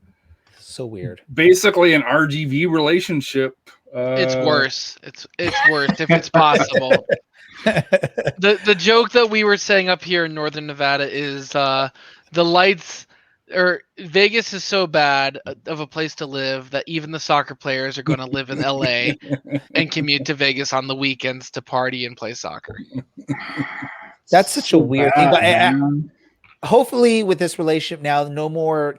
S2: so weird,
S1: basically an RGV relationship.
S4: It's worse. It's worse if it's possible. The joke that we were saying up here in Northern Nevada is the Lights. Or Vegas is so bad of a place to live that even the soccer players are going to live in LA and commute to Vegas on the weekends to party and play soccer.
S2: That's such a weird thing. But hopefully with this relationship now, no more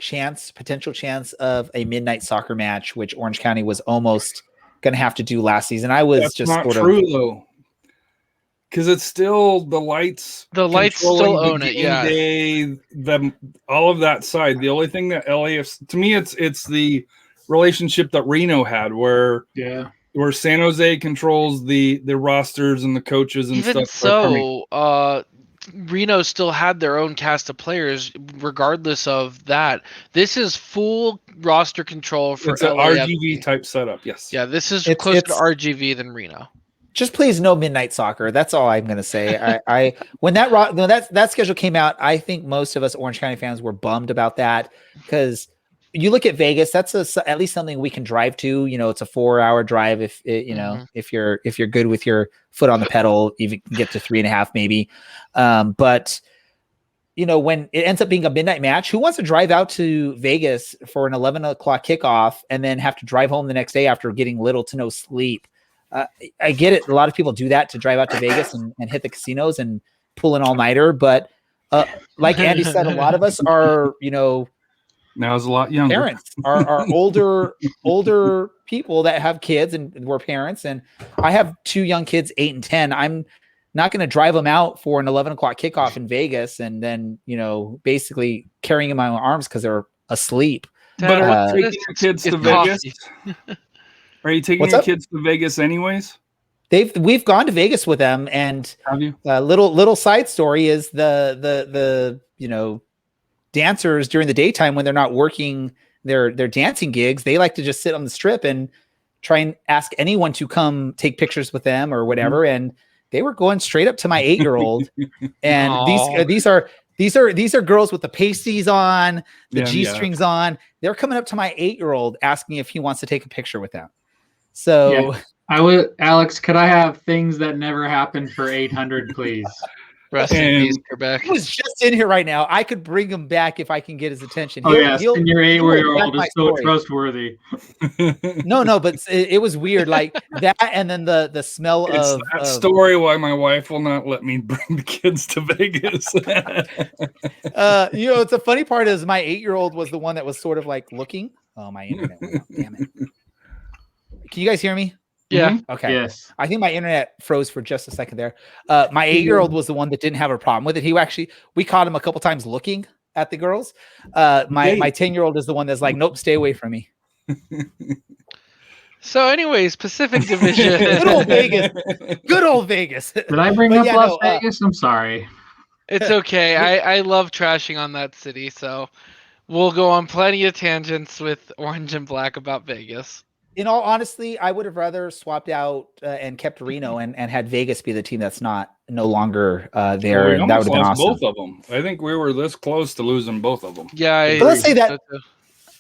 S2: potential chance of a midnight soccer match, which Orange County was almost going to have to do last season.
S1: That's just not true though. Because it's still the Lights.
S4: The Lights still own it, yeah.
S1: All of that side. The only thing that LAFC, to me, it's the relationship that Reno had, where San Jose controls the rosters and the coaches and
S4: even
S1: stuff.
S4: Even so, Reno still had their own cast of players, regardless of that. This is full roster control for
S1: it's an RGV type setup. Yes.
S4: Yeah, this is closer to RGV than Reno.
S2: Just please no midnight soccer. That's all I'm going to say. When that schedule came out, I think most of us Orange County fans were bummed about that because you look at Vegas. That's at least something we can drive to. It's a 4-hour drive if if you're good with your foot on the pedal, you can get to 3.5 maybe. But when it ends up being a midnight match, who wants to drive out to Vegas for an 11 o'clock kickoff and then have to drive home the next day after getting little to no sleep? I get it. A lot of people do that to drive out to Vegas and hit the casinos and pull an all-nighter. But like Andy said, a lot of us are,
S1: now is a lot younger.
S2: Parents are older people that have kids and we're parents. And I have 2 young kids, 8 and 10. I'm not going to drive them out for an 11 o'clock kickoff in Vegas and then, basically carrying them in my arms because they're asleep.
S1: But are you taking your kids to Vegas? Are you taking your kids to Vegas anyways?
S2: We've gone to Vegas with them, and
S1: have you?
S2: Little side story is the dancers during the daytime when they're not working their dancing gigs, they like to just sit on the strip and try and ask anyone to come take pictures with them or whatever. Mm-hmm. And they were going straight up to my 8-year-old, and these are girls with the pasties on, the G-strings on. They're coming up to my 8-year-old asking if he wants to take a picture with them. So
S3: Alex, could I have things that never happened for 800, please?
S4: Rest in peace, Quebec.
S2: He was just in here right now. I could bring him back if I can get his attention.
S3: And your 8-year-old is so trustworthy.
S2: No, but it was weird, like that, and then the smell of that
S1: story why my wife will not let me bring the kids to Vegas.
S2: It's a funny part is my 8-year-old was the one that was sort of like looking. Oh, my internet went out. Damn it! Can you guys hear me?
S4: Yeah.
S2: Okay.
S3: Yes.
S2: I think my internet froze for just a second there. My 8-year-old was the one that didn't have a problem with it. We caught him a couple times looking at the girls. My 10-year-old is the one that's like, nope, stay away from me.
S4: So anyways, Pacific Division.
S2: Good old Vegas.
S3: Did I bring up Las Vegas? I'm sorry.
S4: It's okay. I love trashing on that city. So we'll go on plenty of tangents with Orange and Black about Vegas.
S2: In all honesty, I would have rather swapped out and kept Reno and had Vegas be the team that's no longer there.
S1: Well,
S2: and that would have been awesome.
S1: Both of them. I think we were this close to losing both of them.
S4: Yeah,
S2: but let's say that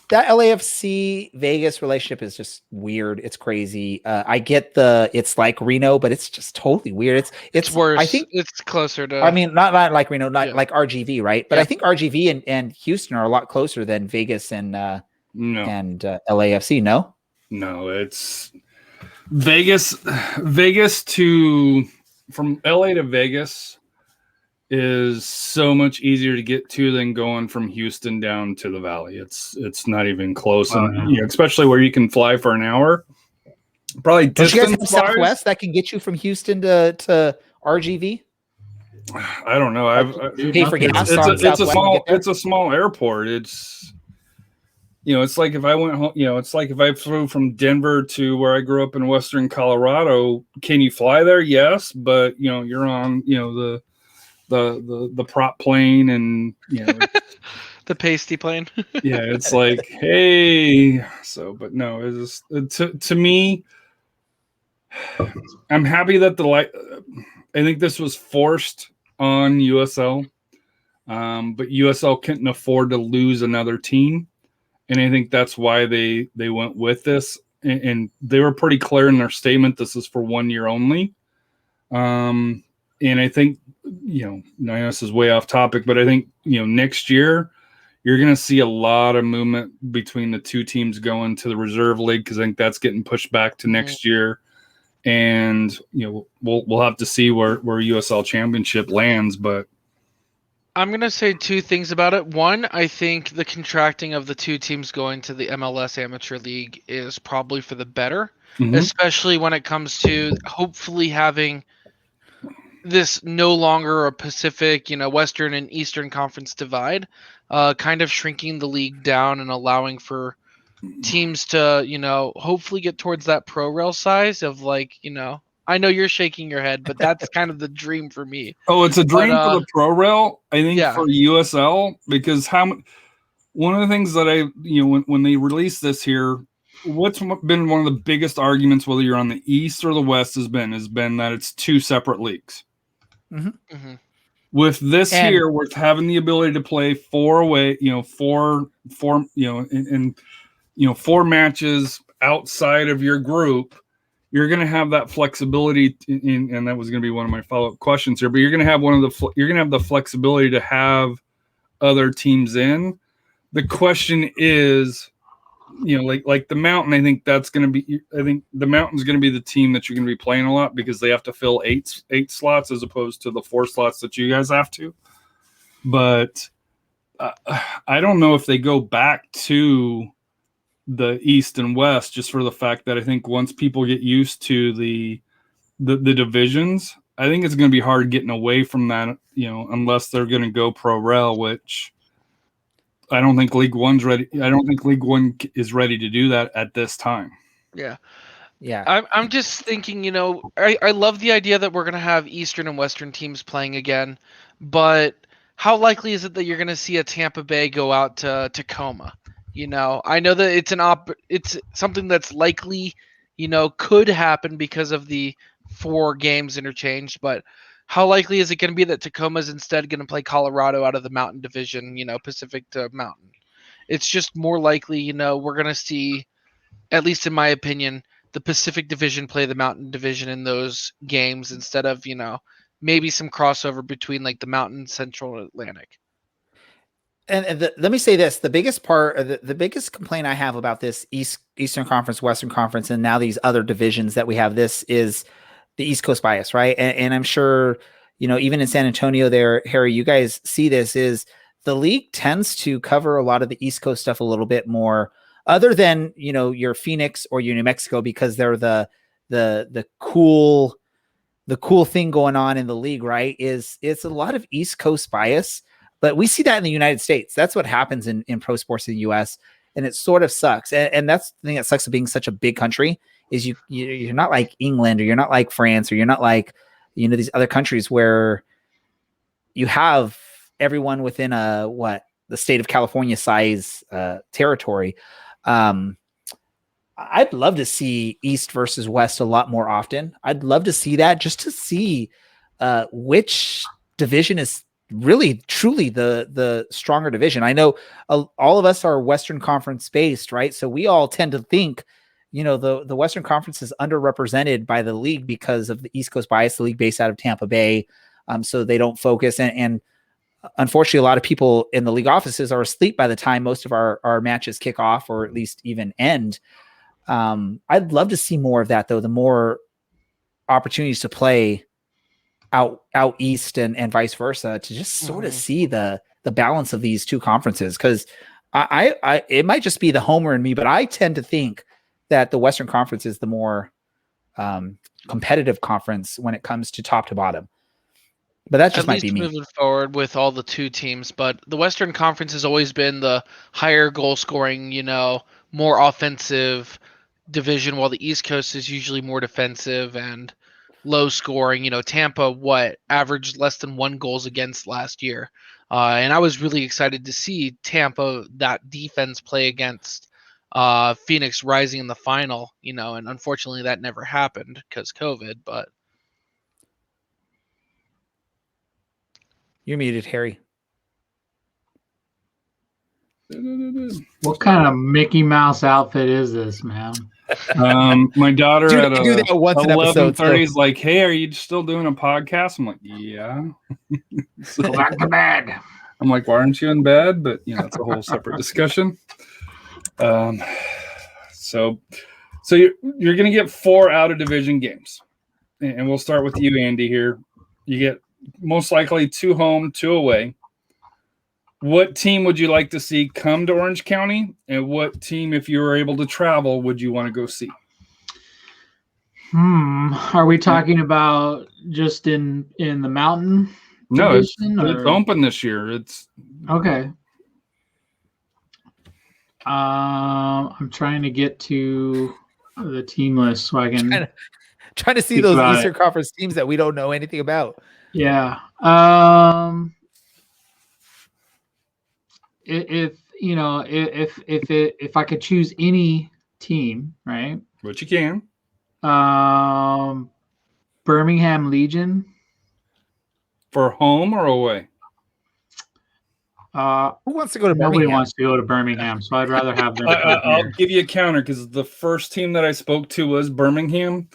S2: LAFC Vegas relationship is just weird. It's crazy. I get it's like Reno, but it's just totally weird. It's
S4: worse.
S2: I think
S4: it's closer to.
S2: I mean, not like Reno, like RGV, right? But I think RGV and Houston are a lot closer than Vegas and LAFC. No.
S1: No, it's Vegas from LA to Vegas is so much easier to get to than going from Houston down to the Valley. It's not even close, and especially where you can fly for an hour. Probably distance
S2: Southwest that can get you from Houston to RGV.
S1: I don't know.
S2: Pay for gas.
S1: It's a small airport. It's like if I went home, it's like if I flew from Denver to where I grew up in Western Colorado. Can you fly there? Yes. But, you're on, the prop plane and,
S4: the pasty plane.
S1: Yeah. It's like, hey, but no, it's to me, I'm happy that I think this was forced on USL. But USL couldn't afford to lose another team. And I think that's why they went with this. And they were pretty clear in their statement, this is for 1 year only. And I think, I know this is way off topic, but I think, next year, you're going to see a lot of movement between the two teams going to the reserve league, because I think that's getting pushed back to next year. And, we'll have to see where USL Championship lands, but
S4: I'm going to say 2 things about it. One, I think the contracting of the 2 teams going to the MLS Amateur League is probably for the better, especially when it comes to hopefully having this no longer a Pacific, Western and Eastern Conference divide, kind of shrinking the league down and allowing for teams to, hopefully get towards that pro rail size of I know you're shaking your head, but that's kind of the dream for me.
S1: Oh, it's a dream for the pro rail. I think for USL, because one of the things that when they released this here, what's been one of the biggest arguments, whether you're on the East or the West, has been that it's 2 separate leagues.
S2: Mm-hmm. Mm-hmm.
S1: With this here, with having the ability to play 4 away, 4 matches outside of your group, you're going to have that flexibility, and that was going to be one of my follow-up questions here. But you're going to have the flexibility to have other teams in. The question is, like the Mountain, I think the Mountain's going to be the team that you're going to be playing a lot because they have to fill eight slots as opposed to the 4 slots that you guys have to. But I don't know if they go back to the East and West just for the fact that I think once people get used to the divisions, I think it's going to be hard getting away from that, unless they're going to go pro rel, which I don't think League One's ready. I don't think League One is ready to do that at this time.
S4: Yeah.
S2: Yeah.
S4: I'm just thinking, I love the idea that we're going to have Eastern and Western teams playing again, but how likely is it that you're going to see a Tampa Bay go out to Tacoma? I know that it's something that's likely, could happen because of the 4 games interchanged, but how likely is it going to be that Tacoma's instead going to play Colorado out of the Mountain Division, Pacific to Mountain? It's just more likely, we're going to see, at least in my opinion, the Pacific Division play the Mountain Division in those games instead of, maybe some crossover between like the Mountain, Central, Atlantic.
S2: And let me say this: the biggest complaint I have about this Eastern Conference, Western Conference, and now these other divisions that we have, this is the East Coast bias, right? And I'm sure, even in San Antonio there, Harry, you guys see this, is the league tends to cover a lot of the East Coast stuff a little bit more, other than, your Phoenix or your New Mexico, because they're the cool thing going on in the league, right? It's a lot of East Coast bias, but we see that in the United States. That's what happens in pro sports in the US, and it sort of sucks. And that's the thing that sucks of being such a big country, is you're not like England, or you're not like France, or you're not like, these other countries where you have everyone within the state of California size territory. I'd love to see East versus West a lot more often. I'd love to see that, just to see which division is really truly the stronger division. I know all of us are Western Conference based, right? So we all tend to think, the Western Conference is underrepresented by the league because of the East Coast bias, the league based out of Tampa Bay. So they don't focus. And unfortunately, a lot of people in the league offices are asleep by the time most of our matches kick off, or at least even end. I'd love to see more of that, though. The more opportunities to play out East and vice versa, to just sort of see the balance of these two conferences. Because I it might just be the homer in me, but I tend to think that the Western Conference is the more competitive conference when it comes to top to bottom. But that just might be me.
S4: Moving forward with all the 2 teams, but the Western Conference has always been the higher goal scoring, more offensive division, while the East Coast is usually more defensive and low scoring. Tampa, averaged less than 1 goals against last year. And I was really excited to see Tampa, that defense, play against Phoenix Rising in the final, and unfortunately that never happened because COVID, but.
S2: You're muted, Harry.
S3: What kind of Mickey Mouse outfit is this, man?
S1: My daughter
S2: Dude,
S1: at
S2: I do that once an episode,
S1: 11:30 is like, "Hey, are you still doing a podcast?" I'm like, "Yeah."
S3: Go back to bed.
S1: I'm like, "Why aren't you in bed?" But it's a whole separate discussion. So you're gonna get 4 out of division games, and we'll start with you, Andy. Here, you get most likely 2 home, 2 away. What team would you like to see come to Orange County, and what team, if you were able to travel, would you want to go see?
S3: Are we talking about just in the Mountain?
S1: No, it's open this year. It's
S3: okay. I'm trying to get to the team list so I can
S2: trying to see those Eastern Conference teams that we don't know anything about.
S3: Yeah. If I could choose any team, right?
S1: Which you can.
S3: Birmingham Legion.
S1: For home or away?
S2: Who wants to go to Birmingham?
S3: Nobody wants to go to Birmingham, so I'd rather have them.
S1: I'll give you a counter, because the first team that I spoke to was Birmingham.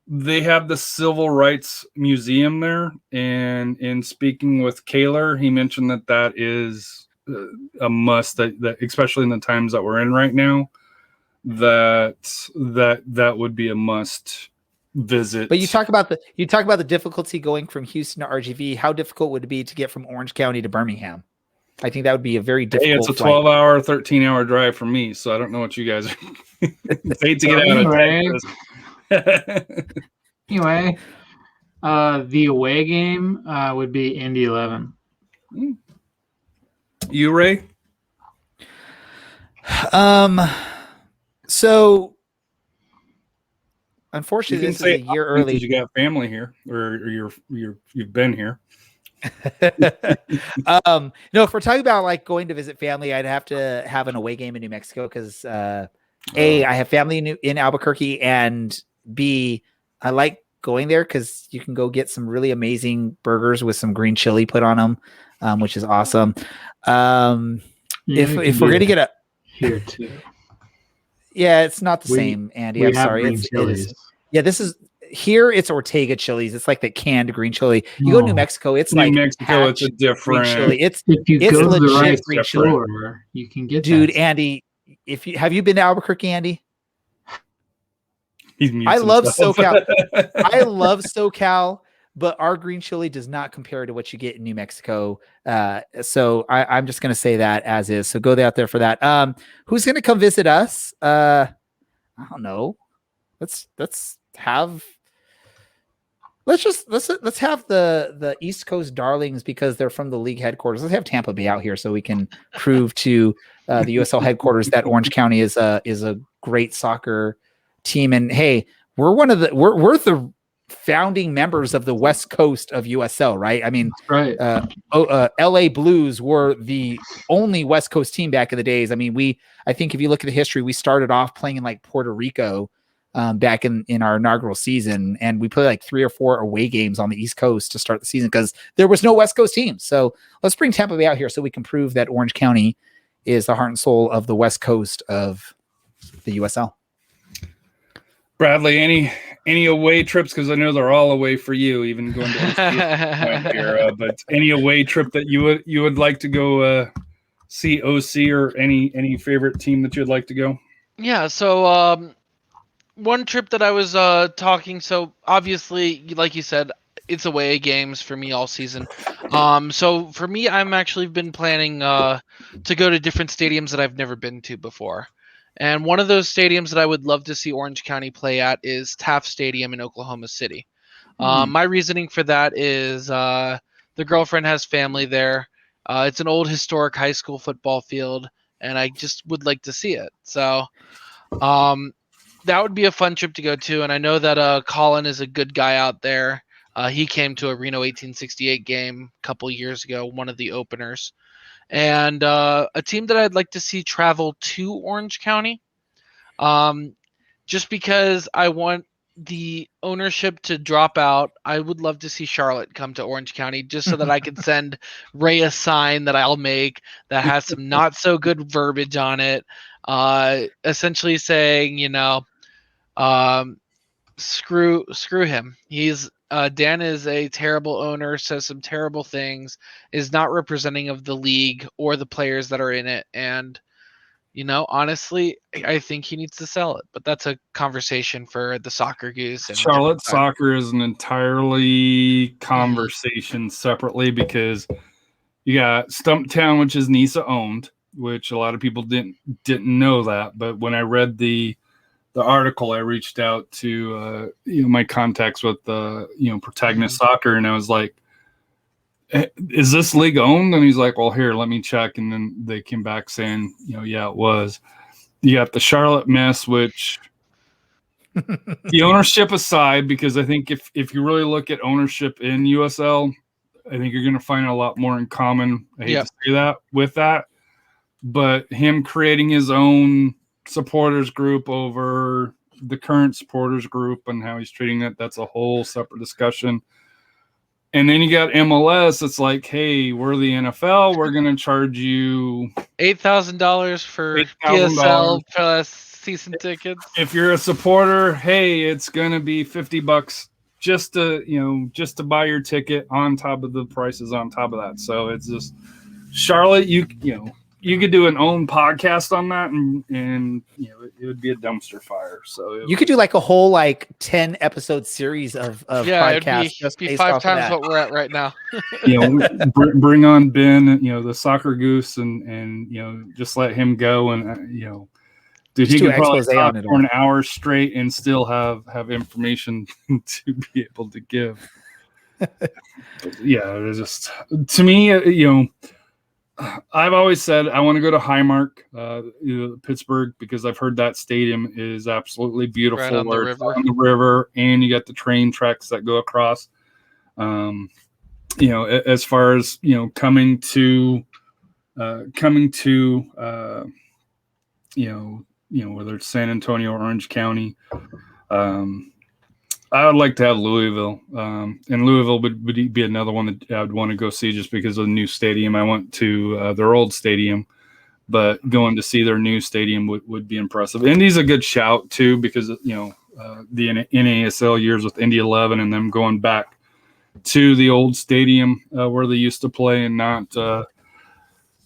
S1: They have the Civil Rights Museum there, and in speaking with Kaler, he mentioned that is a must that especially in the times that we're in right now, that would be a must visit.
S2: But you talk about the difficulty going from Houston to RGV. How difficult would it be to get from Orange County to Birmingham? I think that would be a very difficult.
S1: It's a 12-hour, 13-hour drive for me, so I don't know what you guys are. Hate to get out of Texas.
S3: Anyway, the away game would be Indy 11.
S1: You, Ray?
S2: So unfortunately, this is a year early.
S1: You got family here, or you've been here.
S2: No, if we're talking about like going to visit family, I'd have to have an away game in New Mexico because A, I have family in Albuquerque, and B, I like going there because you can go get some really amazing burgers with some green chili put on them, which is awesome. If we're gonna get a
S3: here too,
S2: yeah, it's not the same, Andy. I'm sorry. It is. Yeah, this is. Here it's Ortega chilies. It's like the canned green chili. You go to New Mexico, it's
S1: New
S2: like
S1: Mexico. It's a different
S2: chili. It's
S3: if you
S2: it's
S3: go to the
S2: legit
S3: right
S2: green
S3: store,
S2: chili.
S3: you can get
S2: Dude,
S3: that.
S2: Andy, have you been to Albuquerque, Andy?
S1: I
S2: love SoCal. I love SoCal, but our green chili does not compare to what you get in New Mexico. So I'm just gonna say that as is. So go out there for that. Who's gonna come visit us? I don't know. Let's have the East Coast darlings because they're from the league headquarters. Let's have Tampa Bay out here so we can prove to the USL headquarters that Orange County is a great soccer team. And hey, we're the founding members of the West Coast of USL, right? I mean,
S3: right.
S2: LA Blues were the only West Coast team back in the days. I mean, I think if you look at the history, we started off playing in like Puerto Rico back in our inaugural season, and we played like 3 or 4 away games on the East Coast to start the season because there was no West Coast team. So let's bring Tampa Bay out here so we can prove that Orange County is the heart and soul of the West Coast of the USL.
S1: Bradley, any away trips? Because I know they're all away for you, even going to here. But any away trip that you would like to go see OC or any favorite team that you'd like to go?
S4: Yeah. So one trip that I was talking. So obviously, like you said, it's away games for me all season. So for me, I'm actually been planning to go to different stadiums that I've never been to before. And one of those stadiums that I would love to see Orange County play at is Taft Stadium in Oklahoma City. My reasoning for that is the girlfriend has family there. It's an old historic high school football field, and I just would like to see it. So that would be a fun trip to go to. And I know that Colin is a good guy out there. He came to a Reno 1868 game a couple years ago, one of the openers. And a team that I'd like to see travel to Orange County, just because I want the ownership to drop out. I would love to see Charlotte come to Orange County just so that I could send Ray a sign that I'll make that has some not so good verbiage on it, essentially saying, screw him. He's Dan is a terrible owner, says some terrible things, is not representing of the league or the players that are in it. And, honestly, I think he needs to sell it. But that's a conversation for the Soccer Goose. And
S1: Charlotte Soccer is an entirely conversation separately because you got Stumptown, which is NISA owned, which a lot of people didn't know that. But when I read the article, I reached out to my contacts with Protagonist Soccer, and I was like, "Is this league owned?" And he's like, "Well, here, let me check." And then they came back saying, "Yeah, it was." You got the Charlotte mess, which the ownership aside, because I think if you really look at ownership in USL, I think you're going to find a lot more in common. I hate to say that with that, but him creating his own supporters group over the current supporters group and how he's treating it, that's a whole separate discussion. And then you got MLS. It's like, hey, we're the NFL. We're going to charge you
S4: $8,000 for PSL plus season tickets.
S1: If you're a supporter, hey, it's going to be $50 just to buy your ticket on top of the prices on top of that. So it's just Charlotte, you could do an own podcast on that, and it would be a dumpster fire. So
S2: you could do like a whole 10 episode series of podcasts.
S4: It'd be 5 times what we're at right now.
S1: Bring on Ben, the soccer goose, and just let him go, and dude, he could probably talk for an hour straight and still have information to be able to give. It's just, to me, I've always said I want to go to Highmark, Pittsburgh, because I've heard that stadium is absolutely beautiful.
S4: Right on
S1: the river, and you got the train tracks that go across. As far as coming to whether it's San Antonio or Orange County, I would like to have Louisville, and Louisville would be another one that I would want to go see just because of the new stadium. I went to their old stadium, but going to see their new stadium would be impressive. Indy's a good shout too, because the NASL years with Indy 11 and them going back to the old stadium where they used to play and not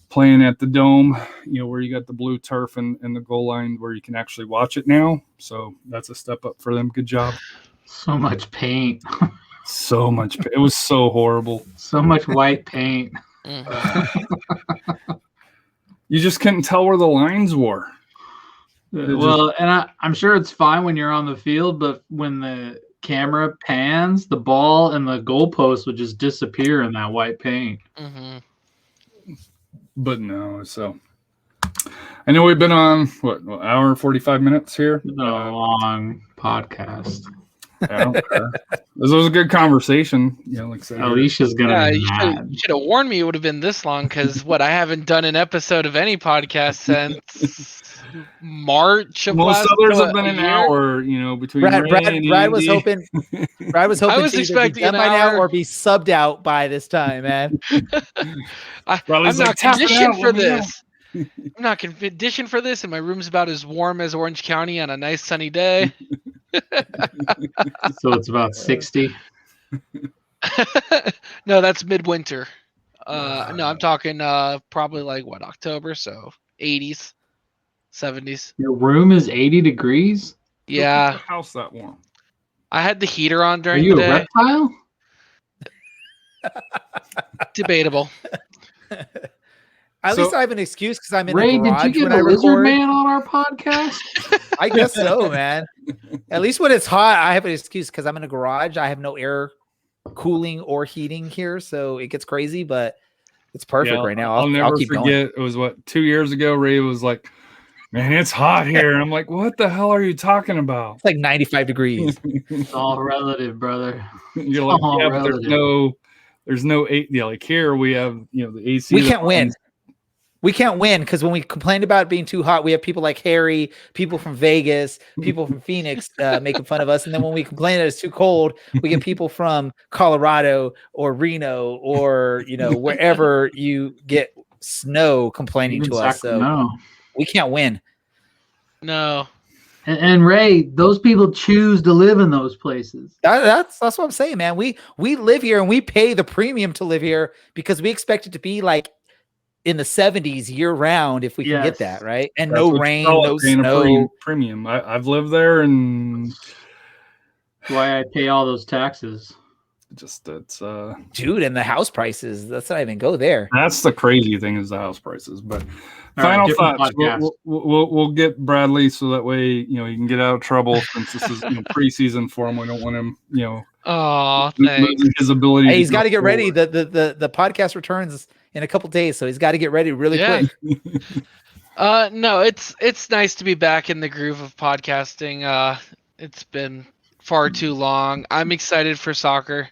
S1: playing at the Dome, where you got the blue turf and the goal line where you can actually watch it now. So that's a step up for them. Good job.
S3: So much paint.
S1: So much. It was so horrible.
S3: So much white paint.
S1: You just couldn't tell where the lines were.
S3: I'm sure it's fine when you're on the field, but when the camera pans, the ball and the goalpost would just disappear in that white paint.
S4: Mm-hmm.
S1: But no, so I know we've been on hour and 45 minutes here.
S3: A long podcast.
S1: I don't care. This was a good conversation. Like I said,
S3: Alicia's gonna be mad.
S4: You should have warned me it would have been this long, because I haven't done an episode of any podcast since March of
S1: most
S4: last
S1: others have been an hour. Between
S2: Brad was hoping. Brad was hoping
S4: I was
S2: to
S4: expecting
S2: be done
S4: an
S2: by
S4: hour.
S2: now or be subbed out by this time, man.
S4: I'm not conditioned for this. I'm not conditioned for this, and my room's about as warm as Orange County on a nice sunny day.
S3: So it's about 60.
S4: No, that's midwinter. No, I'm talking probably October, so 80s, 70s.
S3: Your room is 80 degrees?
S4: Yeah.
S1: What's the house that warm?
S4: I had the heater on
S3: Are
S4: during
S3: you
S4: the
S3: a
S4: day.
S3: reptile?
S4: Debatable.
S2: At least I have an excuse because I'm in
S3: Ray,
S2: the garage
S3: did you
S2: when
S3: get
S2: I
S3: a lizard
S2: record.
S3: man on our podcast?
S2: I guess so, man. At least when it's hot, I have an excuse because I'm in a garage. I have no air cooling or heating here, so it gets crazy, but it's perfect right now.
S1: I'll never
S2: keep
S1: forget.
S2: going.
S1: It was 2 years ago. Ray was like, "Man, it's hot here." And I'm like, "What the hell are you talking about?"
S2: It's like 95 degrees.
S3: It's all relative, brother.
S1: You're like,
S3: all
S1: "Yeah, but
S3: relative.
S1: there's no like here we have the AC."
S2: We can't win. We can't win because when we complain about it being too hot, we have people like Harry, people from Vegas, people from Phoenix making fun of us. And then when we complain that it's too cold, we get people from Colorado or Reno or wherever you get snow complaining
S3: Even
S2: to us. So
S3: Sacramento.
S2: we can't win.
S4: No.
S3: And Ray, those people choose to live in those places.
S2: That's what I'm saying, man. We live here and we pay the premium to live here because we expect it to be like in the 70s year round if we can get that, right? And
S1: That's
S2: no
S1: what
S2: rain,
S1: you call
S2: no
S1: it, paying a
S2: snow.
S1: premium. I've lived there, and
S3: Why I pay all those taxes.
S1: it's
S2: Dude, and the house prices, let's not even go there.
S1: that's the crazy thing is the house prices. But
S3: All right,
S1: final
S3: different
S1: thoughts.
S3: podcast.
S1: We'll get Bradley so that way he can get out of trouble since this is preseason for him. We don't want him
S4: Oh, thanks.
S1: losing his ability.
S2: Hey, he's
S1: go
S2: got to get ready.
S1: forward.
S2: The podcast returns in a couple days, so he's got to get ready really quick.
S4: No, it's nice to be back in the groove of podcasting. It's been far too long. I'm excited for soccer.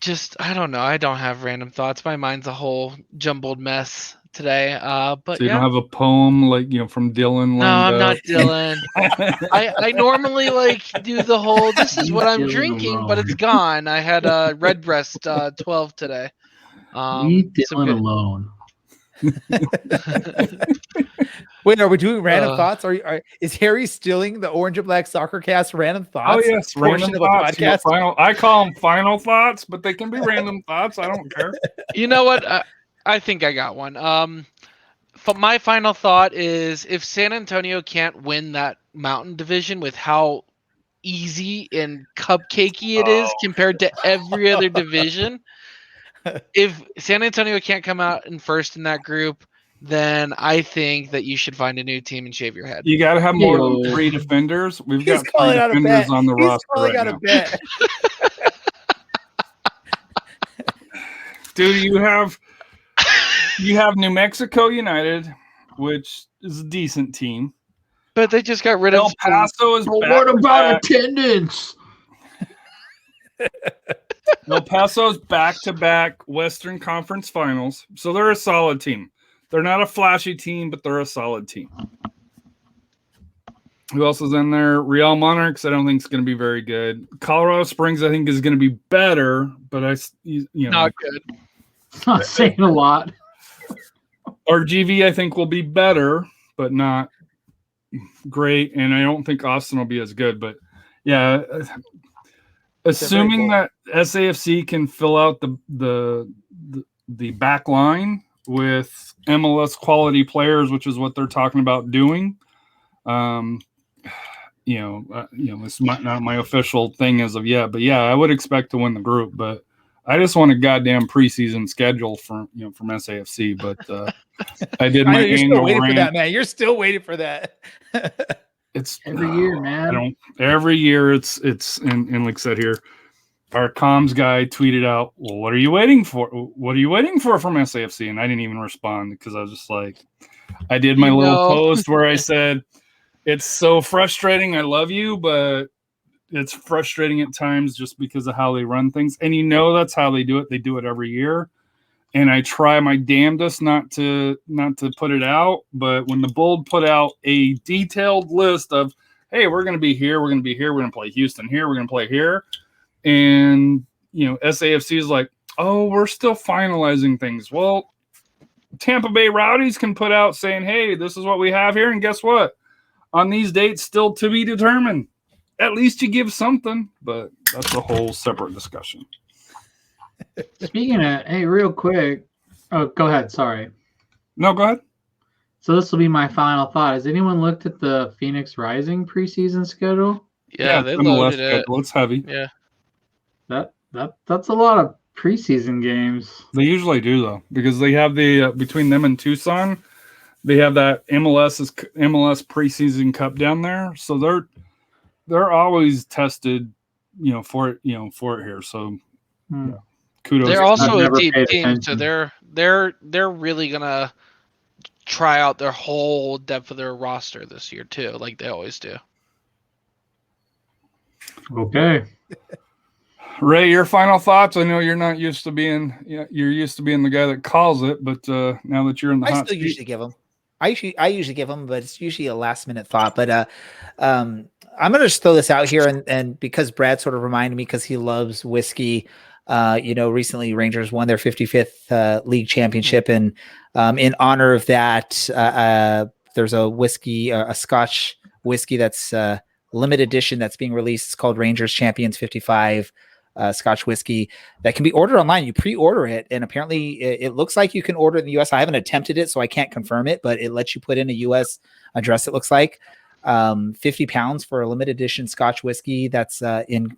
S4: Just I don't know. I don't have random thoughts. My mind's a whole jumbled mess today. But
S1: So you don't have a poem like from Dylan?
S4: No, I'm not Dylan. I normally do the whole this is what I'm
S3: Dylan
S4: drinking,
S3: alone.
S4: but it's gone. I had a Redbreast 12 today.
S3: Leave
S4: some
S3: Dylan
S4: good-
S3: alone.
S2: Wait, are we doing random thoughts? Is Harry stealing the Orange and Black SoccerCast random thoughts?
S1: Oh yes,
S2: portion
S1: random
S2: of the
S1: thoughts.
S2: podcast?
S1: I call them final thoughts, but they can be random thoughts. I don't care.
S4: You know what? I think I got one. My final thought is if San Antonio can't win that Mountain Division with how easy and cupcakey it is compared to every other division, if San Antonio can't come out in first in that group, then I think that you should find a new team and shave your head.
S1: You got to have more than 3 defenders. We've got 3 defenders on the roster right now.
S2: Bet.
S1: Dude, you have New Mexico United, which is a decent team.
S4: But they just got rid of
S1: El Paso is
S3: Well,
S1: back
S3: what about
S1: back.
S3: attendance?
S1: El Paso's back-to-back Western Conference Finals, so they're a solid team. They're not a flashy team, but they're a solid team. Who else is in there? Real Monarchs, I don't think is going to be very good. Colorado Springs, I think, is going to be better, but
S4: not good.
S3: Not saying a lot.
S1: RGV, I think, will be better, but not great. And I don't think Austin will be as good. But yeah, assuming that SAFC can fill out the back line with MLS quality players, which is what they're talking about doing. It's not my official thing as of yet, but yeah, I would expect to win the group, but I just want a goddamn preseason schedule from SAFC. But I did my annual
S2: waiting
S1: rant.
S2: for that, man. You're still waiting for that.
S1: It's
S3: every year, man.
S1: Every year it's and like I said here, our comms guy tweeted out, well, what are you waiting for? What are you waiting for from SAFC? And I didn't even respond because I was just like, I did my little post where I said, it's so frustrating. I love you, but it's frustrating at times just because of how they run things. And that's how they do it. They do it every year. And I try my damnedest not to put it out. But when the Bold put out a detailed list of, hey, we're going to be here, we're going to be here, we're going to play Houston here, we're going to play here. And, SAFC is like, oh, we're still finalizing things. Well, Tampa Bay Rowdies can put out saying, hey, this is what we have here. And guess what? On these dates, still to be determined. At least you give something, but that's a whole separate discussion.
S3: Speaking of, hey, real quick. Oh, go ahead. Sorry.
S1: No, go ahead.
S3: So this will be my final thought. Has anyone looked at the Phoenix Rising preseason schedule?
S4: Yeah, they loaded it.
S1: It's heavy.
S4: Yeah.
S3: That's a lot of preseason games.
S1: They usually do though, because they have the between them and Tucson, they have that MLS preseason cup down there, so they're always tested, for it here. So kudos.
S4: They're also a deep team, so they're really gonna try out their whole depth of their roster this year too, like they always do.
S3: Okay.
S1: Ray, your final thoughts? I know you're not used to being you're used to being the guy that calls it, but now that you're in the hot seat,
S2: usually give them. I usually give them, but it's usually a last minute thought. But I'm gonna just throw this out here, and because Brad sort of reminded me because he loves whiskey. Recently Rangers won their 55th league championship, and in honor of that, there's a whiskey, a Scotch whiskey that's limited edition that's being released. It's called Rangers Champions 55 Scotch whiskey that can be ordered online. You pre-order it, and apparently it looks like you can order it in the US. I haven't attempted it, so I can't confirm it, but it lets you put in a US address. It looks like 50 pounds for a limited edition Scotch whiskey that's in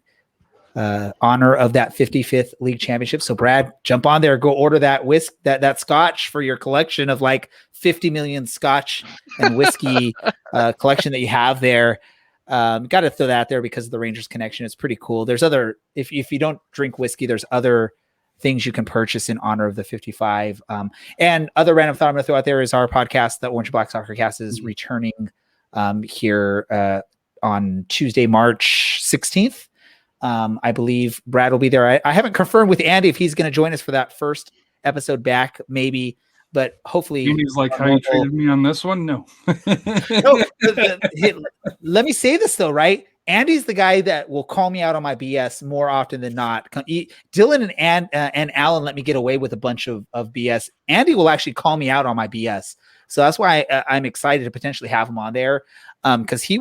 S2: honor of that 55th league championship. So Brad, jump on there, go order that that Scotch for your collection of like 50 million Scotch and whiskey collection that you have there. Got to throw that out there because of the Rangers connection. It's pretty cool. There's other, if you don't drink whiskey, there's other things you can purchase in honor of the 55. And other random thought I'm going to throw out there is our podcast, the Orange and Black SoccerCast, is returning here on Tuesday, March 16th. I believe Brad will be there. I haven't confirmed with Andy if he's going to join us for that first episode back, maybe, but hopefully
S1: he's like, how you treated me on this one? No.
S2: No, let me say this though, right? Andy's the guy that will call me out on my BS more often than not. Dylan and Alan let me get away with a bunch of BS. Andy will actually call me out on my BS. So that's why I'm excited to potentially have him on there, because he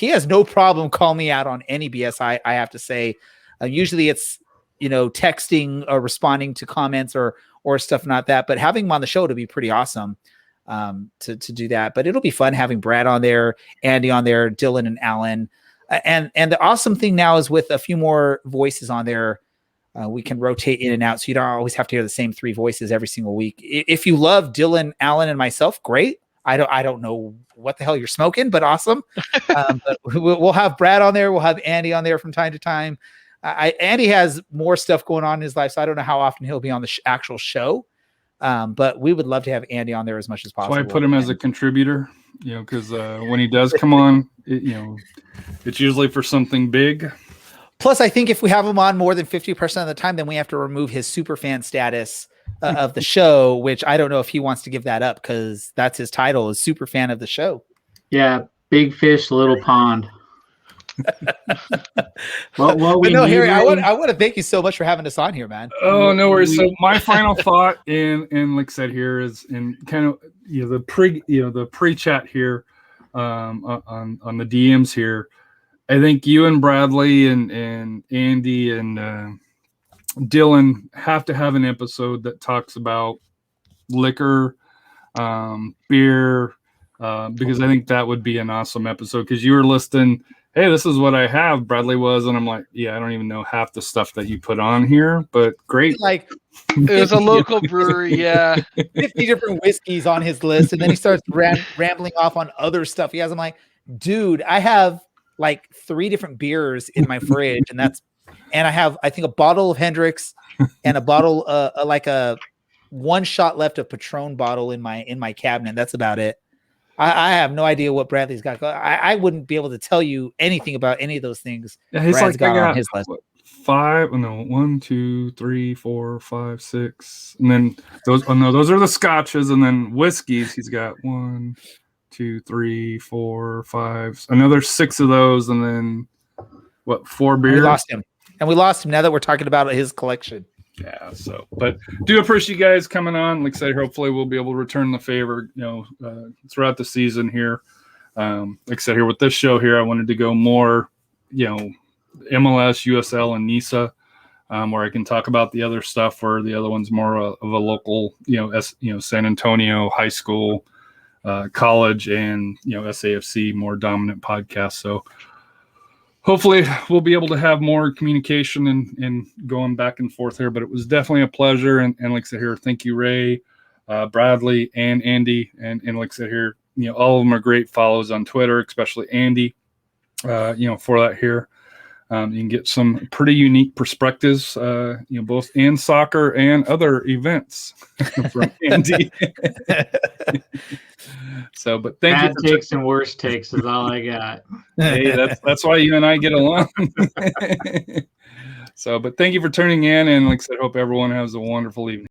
S2: has no problem calling me out on any BS I have to say. Usually it's, texting or responding to comments or stuff not that, but having him on the show to be pretty awesome to do that. But it'll be fun having Brad on there, Andy on there, Dylan and Alan. And the awesome thing now is with a few more voices on there, we can rotate in and out. So you don't always have to hear the same 3 voices every single week. If you love Dylan, Alan, and myself, great. I don't know what the hell you're smoking, but awesome. But we'll have Brad on there. We'll have Andy on there from time to time. Andy has more stuff going on in his life, so I don't know how often he'll be on the actual show. But we would love to have Andy on there as much as possible.
S1: So I put him as a contributor, because when he does come on, it's usually for something big.
S2: Plus, I think if we have him on more than 50% of the time, then we have to remove his super fan status of the show, which I don't know if he wants to give that up, because that's his title, is super fan of the show.
S3: Yeah, big fish, little pond.
S2: Harry, I want to thank you so much for having us on here, man.
S1: Oh, no worries. So my final thought, and like I said here, is in kind of the pre-chat here on the DMs here. I think you and Bradley and Andy and Dylan have to have an episode that talks about liquor, beer, because I think that would be an awesome episode, because you were listing, hey, this is what I have, Bradley was, and I'm like, yeah, I don't even know half the stuff that you put on here, but great.
S2: Like,
S4: it was a local brewery, yeah.
S2: 50 different whiskeys on his list, and then he starts rambling off on other stuff he has. I'm like, dude, I have like 3 different beers in my fridge, and I have, I think, a bottle of Hendrix and a bottle, like a 1 shot left of Patron bottle in my cabinet. That's about it. I have no idea what Bradley's got. I wouldn't be able to tell you anything about any of those things.
S1: Yeah, he's
S2: Brad's
S1: got
S2: on his list.
S1: 1, 2, 3, 4, 5, 6, and then those are the scotches, and then whiskeys. He's got 1, 2, 3, 4, 5, another 6 of those, and then 4 beers.
S2: We lost him now that we're talking about his collection.
S1: Yeah, so, but do appreciate you guys coming on. Like I said, hopefully we'll be able to return the favor, throughout the season here. Like I said, here with this show here, I wanted to go more, MLS, USL, and NISA, where I can talk about the other stuff, where the other one's more of a local, San Antonio high school, college, and SAFC more dominant podcast. So hopefully we'll be able to have more communication and going back and forth here, but it was definitely a pleasure. And like I said here, thank you, Ray, Bradley, and Andy. And like I said here, all of them are great follows on Twitter, especially Andy, for that here. You can get some pretty unique perspectives, both in soccer and other events from Andy. So, but thank you.
S3: Bad takes and worst takes is all I got.
S1: Hey, that's why you and I get along. So, but thank you for tuning in, and like I said, hope everyone has a wonderful evening.